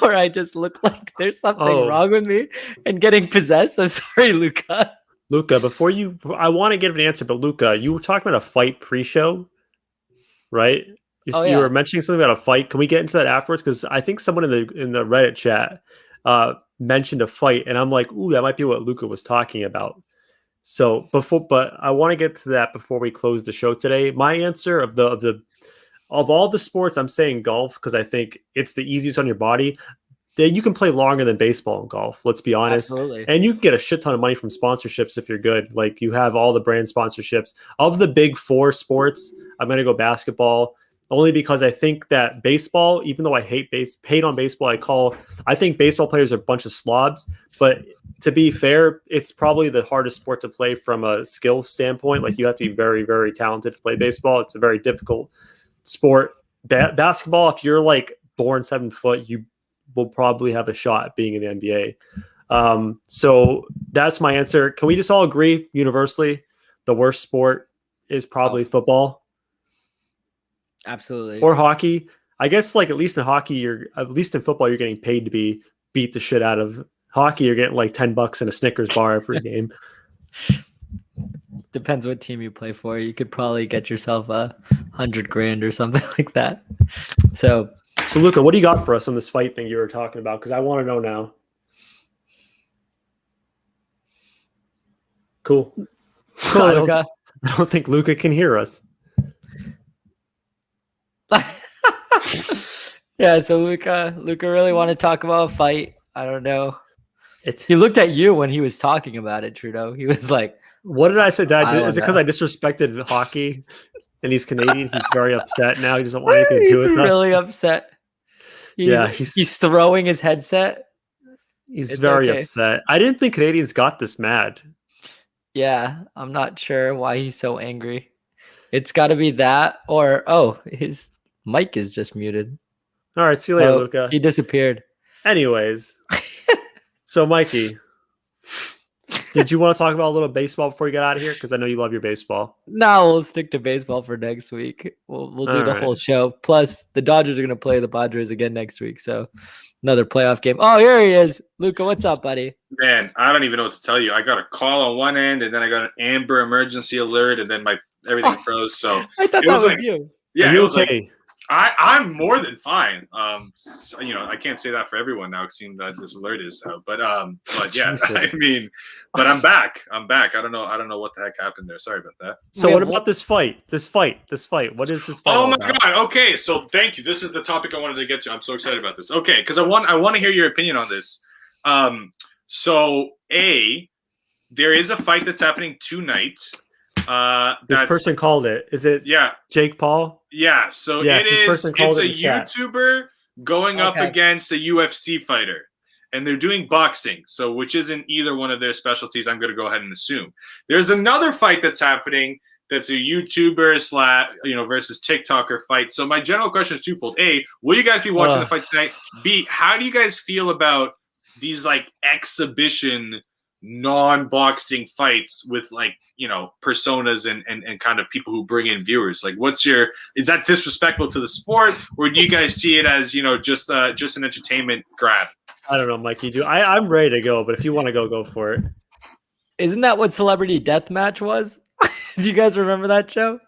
[SPEAKER 2] Or I just look like there's something wrong with me and getting possessed. So sorry, Luca.
[SPEAKER 1] Luca, I want to give an answer, but Luca, you were talking about a fight pre-show, right? You were mentioning something about a fight. Can we get into that afterwards? Because I think someone in the Reddit chat mentioned a fight, and I'm like, ooh, that might be what Luca was talking about. So but I want to get to that before we close the show today. My answer of all the sports, I'm saying golf because I think it's the easiest on your body. You can play longer than baseball and golf. Let's be honest.
[SPEAKER 2] Absolutely.
[SPEAKER 1] And you can get a shit ton of money from sponsorships if you're good. Like you have all the brand sponsorships. Of the big four sports, I'm going to go basketball. Only because I think that baseball, even though I hate on baseball, I think baseball players are a bunch of slobs. But to be fair, it's probably the hardest sport to play from a skill standpoint. Like you have to be very, very talented to play baseball. It's a very difficult sport. Basketball, if you're like born 7 foot, you will probably have a shot being in the NBA. So that's my answer. Can we just all agree universally the worst sport is probably football?
[SPEAKER 2] Absolutely.
[SPEAKER 1] Or hockey. I guess like at least in football, you're getting paid to be beat the shit out of. Hockey, you're getting like $10 in a Snickers bar every game.
[SPEAKER 2] Depends what team you play for. You could probably get yourself $100,000 or something like that. So
[SPEAKER 1] Luca, what do you got for us on this fight thing you were talking about? Because I want to know now. Cool,
[SPEAKER 2] Luca.
[SPEAKER 1] I don't think Luca can hear us.
[SPEAKER 2] Yeah, so Luca really want to talk about a fight. I don't know. He looked at you when he was talking about it, Trudeau. He was like,
[SPEAKER 1] what did I say? Is it because I disrespected hockey and he's Canadian? He's very upset now. He doesn't want anything to do with us.
[SPEAKER 2] He's really upset. He's throwing his headset.
[SPEAKER 1] He's very upset. I didn't think Canadians got this mad.
[SPEAKER 2] Yeah, I'm not sure why he's so angry. It's got to be that or, his mic is just muted.
[SPEAKER 1] All right, see you later, Luca.
[SPEAKER 2] He disappeared.
[SPEAKER 1] Anyways, so Mikey, did you want to talk about a little baseball before you get out of here? Because I know you love your baseball.
[SPEAKER 2] No, we'll stick to baseball for next week. We'll do the whole show. Plus, the Dodgers are going to play the Padres again next week. So another playoff game. Oh, here he is. Luca, what's up, buddy?
[SPEAKER 5] Man, I don't even know what to tell you. I got a call on one end, and then I got an Amber emergency alert, and then everything froze. So
[SPEAKER 2] I thought that was you.
[SPEAKER 5] Yeah,
[SPEAKER 1] it
[SPEAKER 5] was
[SPEAKER 1] okay?
[SPEAKER 5] Like, I'm more than fine. So, I can't say that for everyone now. It seems that this alert is out, but yeah, I mean, but I'm back. I don't know what the heck happened there. Sorry about that.
[SPEAKER 1] So what about this fight? What is this fight?
[SPEAKER 5] Oh my God. Okay. So thank you. This is the topic I wanted to get to. I'm so excited about this. Okay. Cause I want to hear your opinion on this. So there is a fight that's happening tonight.
[SPEAKER 1] This person called it. Is it Jake Paul?
[SPEAKER 5] Yeah, so
[SPEAKER 1] yes,
[SPEAKER 5] it's a YouTuber going up against a UFC fighter. And they're doing boxing, so which isn't either one of their specialties, I'm going to go ahead and assume. There's another fight that's happening that's a YouTuber versus TikToker fight. So my general question is twofold. A, will you guys be watching the fight tonight? B, how do you guys feel about these like exhibition non-boxing fights with personas and kind of people who bring in viewers? Like, is that disrespectful to the sport, or do you guys see it as just an entertainment grab?
[SPEAKER 1] I don't know, Mikey. I'm ready to go, but if you want to go for it.
[SPEAKER 2] Isn't that what Celebrity Deathmatch was? Do you guys remember that show?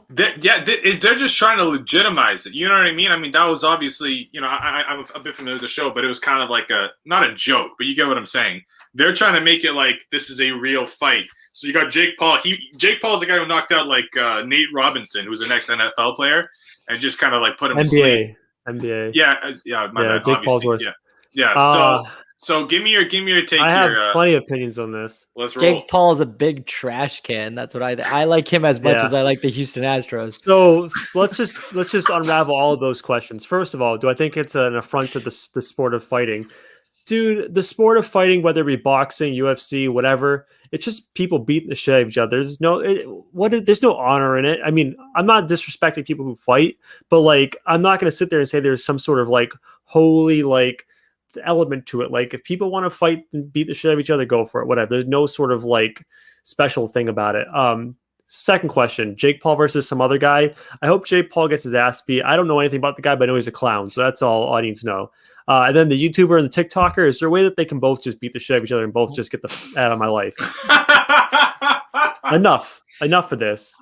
[SPEAKER 5] They're just trying to legitimize it. You know what I mean? I mean, that was obviously, I'm a bit familiar with the show, but it was kind of like not a joke, but you get what I'm saying. They're trying to make it like this is a real fight. So you got Jake Paul. Jake Paul's the guy who knocked out Nate Robinson, who's an ex-NFL player, and just kind of put him to sleep.
[SPEAKER 1] NBA.
[SPEAKER 5] Yeah. My bad.
[SPEAKER 1] Jake Paul's worse.
[SPEAKER 5] Yeah. So give me your take.
[SPEAKER 1] I have plenty of opinions on this.
[SPEAKER 5] Let's roll.
[SPEAKER 2] Jake Paul is a big trash can. That's what I like him as much as I like the Houston Astros.
[SPEAKER 1] So let's just unravel all of those questions. First of all, do I think it's an affront to the sport of fighting? Dude, the sport of fighting, whether it be boxing, UFC, whatever, it's just people beating the shit out of each other. There's no there's no honor in it. I mean, I'm not disrespecting people who fight, but like I'm not going to sit there and say there's some sort of like holy like element to it. Like if people want to fight and beat the shit out of each other, go for it. Whatever. There's no sort of like special thing about it. Second question, Jake Paul versus some other guy. I hope Jake Paul gets his ass beat. I don't know anything about the guy, but I know he's a clown. So that's all I need to know. And then the YouTuber and the TikToker, is there a way that they can both just beat the shit out of each other and both just get the out of my life? Enough for this.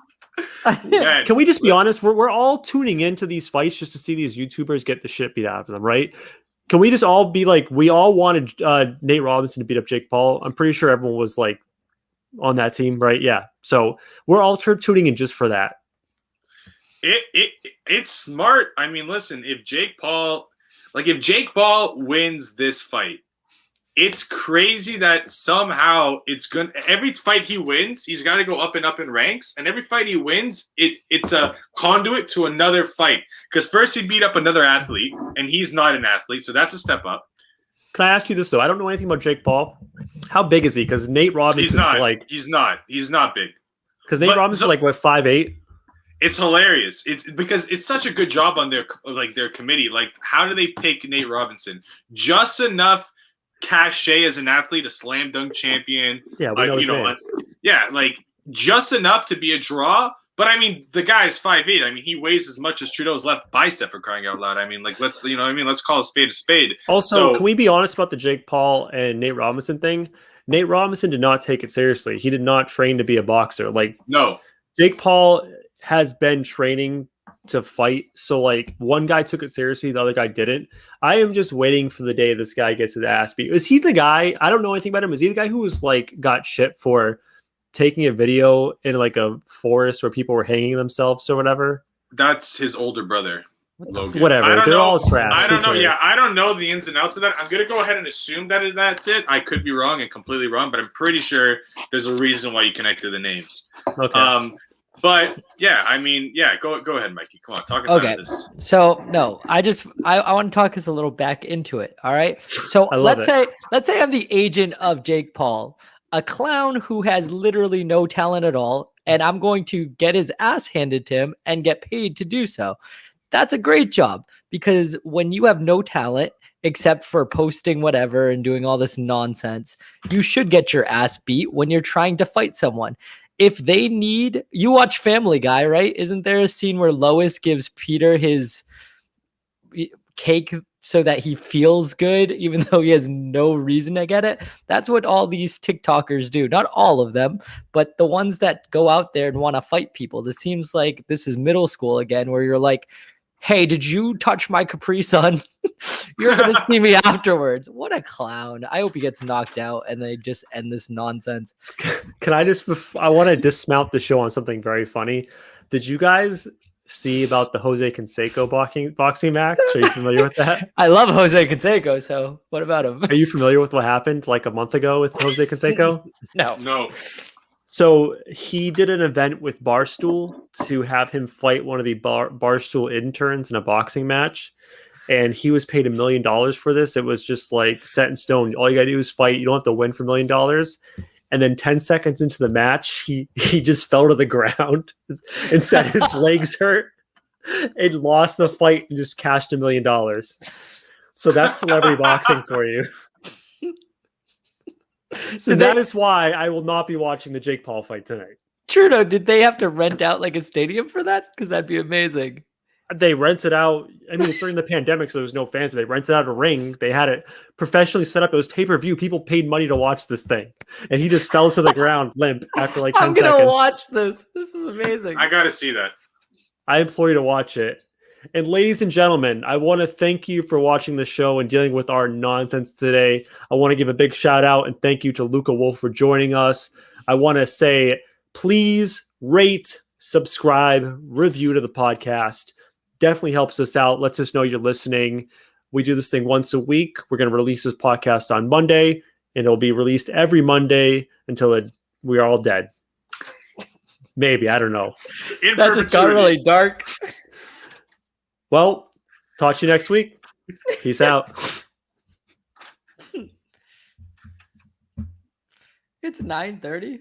[SPEAKER 1] Can we just be honest? We're all tuning into these fights just to see these YouTubers get the shit beat out of them, right? Can we just all be like, we all wanted Nate Robinson to beat up Jake Paul? I'm pretty sure everyone was like on that team, right? Yeah. So we're all tuning in just for that.
[SPEAKER 5] It's smart. I mean, listen, if Jake Paul wins this fight, it's crazy that somehow every fight he wins, he's got to go up and up in ranks, and every fight he wins, it's a conduit to another fight. Because first he beat up another athlete, and he's not an athlete, so that's a step up.
[SPEAKER 1] Can I ask you this though? I don't know anything about Jake Paul. How big is he? Because Nate Robinson's
[SPEAKER 5] he's not big.
[SPEAKER 1] Because Nate Robinson's like what, 5'8"?
[SPEAKER 5] It's hilarious. It's because it's such a good job on their committee. Like, how do they pick Nate Robinson? Just enough cachet as an athlete, a slam dunk champion.
[SPEAKER 1] Yeah, we know his name.
[SPEAKER 5] Like just enough to be a draw. But I mean, the guy's 5'8". I mean, he weighs as much as Trudeau's left bicep, for crying out loud. I mean, like let's call a spade a spade.
[SPEAKER 1] Also, can we be honest about the Jake Paul and Nate Robinson thing? Nate Robinson did not take it seriously. He did not train to be a boxer. Like,
[SPEAKER 5] no,
[SPEAKER 1] Jake Paul has been training to fight. So like one guy took it seriously, the other guy didn't. I am just waiting for the day this guy gets his ass beat. Is he the guy? I don't know anything about him. Is he the guy who was like got shit for taking a video in like a forest where people were hanging themselves or whatever?
[SPEAKER 5] That's his older brother, Logan.
[SPEAKER 1] Whatever. They're all trash.
[SPEAKER 5] I don't know. Yeah, I don't know the ins and outs of that. I'm gonna go ahead and assume that that's it. I could be wrong and completely wrong, but I'm pretty sure there's a reason why you connected the names.
[SPEAKER 1] Okay.
[SPEAKER 5] But yeah, I mean, yeah, go ahead, Mikey. Come on, talk us out of this.
[SPEAKER 2] So no, I want to talk us a little back into it. All right. So let's say I'm the agent of Jake Paul, a clown who has literally no talent at all, and I'm going to get his ass handed to him and get paid to do so. That's a great job, because when you have no talent except for posting whatever and doing all this nonsense, you should get your ass beat when you're trying to fight someone. If they need, you watch Family Guy, right? Isn't there a scene where Lois gives Peter his cake so that he feels good, even though he has no reason to get it? That's what all these TikTokers do. Not all of them, but the ones that go out there and want to fight people. This seems like this is middle school again, where you're like, hey, did you touch my Capri Sun? You're going to see me afterwards. What a clown. I hope he gets knocked out and they just end this nonsense.
[SPEAKER 1] Can I want to dismount the show on something very funny. Did you guys see about the Jose Canseco boxing match? Are you familiar with that?
[SPEAKER 2] I love Jose Canseco, so what about him?
[SPEAKER 1] Are you familiar with what happened like a month ago with Jose Canseco?
[SPEAKER 5] No.
[SPEAKER 1] So he did an event with Barstool to have him fight one of the Barstool interns in a boxing match. And he was paid $1 million for this. It was just like set in stone. All you got to do is fight. You don't have to win for $1 million. And then 10 seconds into the match, he just fell to the ground and said his legs hurt and lost the fight and just cashed $1 million. So that's celebrity boxing for you. So that is why I will not be watching the Jake Paul fight tonight.
[SPEAKER 2] Trudeau, did they have to rent out like a stadium for that? Because that'd be amazing.
[SPEAKER 1] They rented out. I mean, it's during the pandemic, so there was no fans, but they rented out a ring. They had it professionally set up. It was pay-per-view. People paid money to watch this thing. And he just fell to the ground limp after like 10 seconds.
[SPEAKER 2] I'm going to watch this. This is amazing.
[SPEAKER 5] I got to see that.
[SPEAKER 1] I implore you to watch it. And ladies and gentlemen, I want to thank you for watching the show and dealing with our nonsense today. I want to give a big shout out and thank you to Luca Wolf for joining us. I want to say, please rate, subscribe, review to the podcast. Definitely helps us out. Lets us know you're listening. We do this thing once a week. We're going to release this podcast on Monday, and it'll be released every Monday until we are all dead. Maybe. I don't know.
[SPEAKER 2] That just got really dark.
[SPEAKER 1] Well, talk to you next week. Peace out.
[SPEAKER 2] It's 9:30.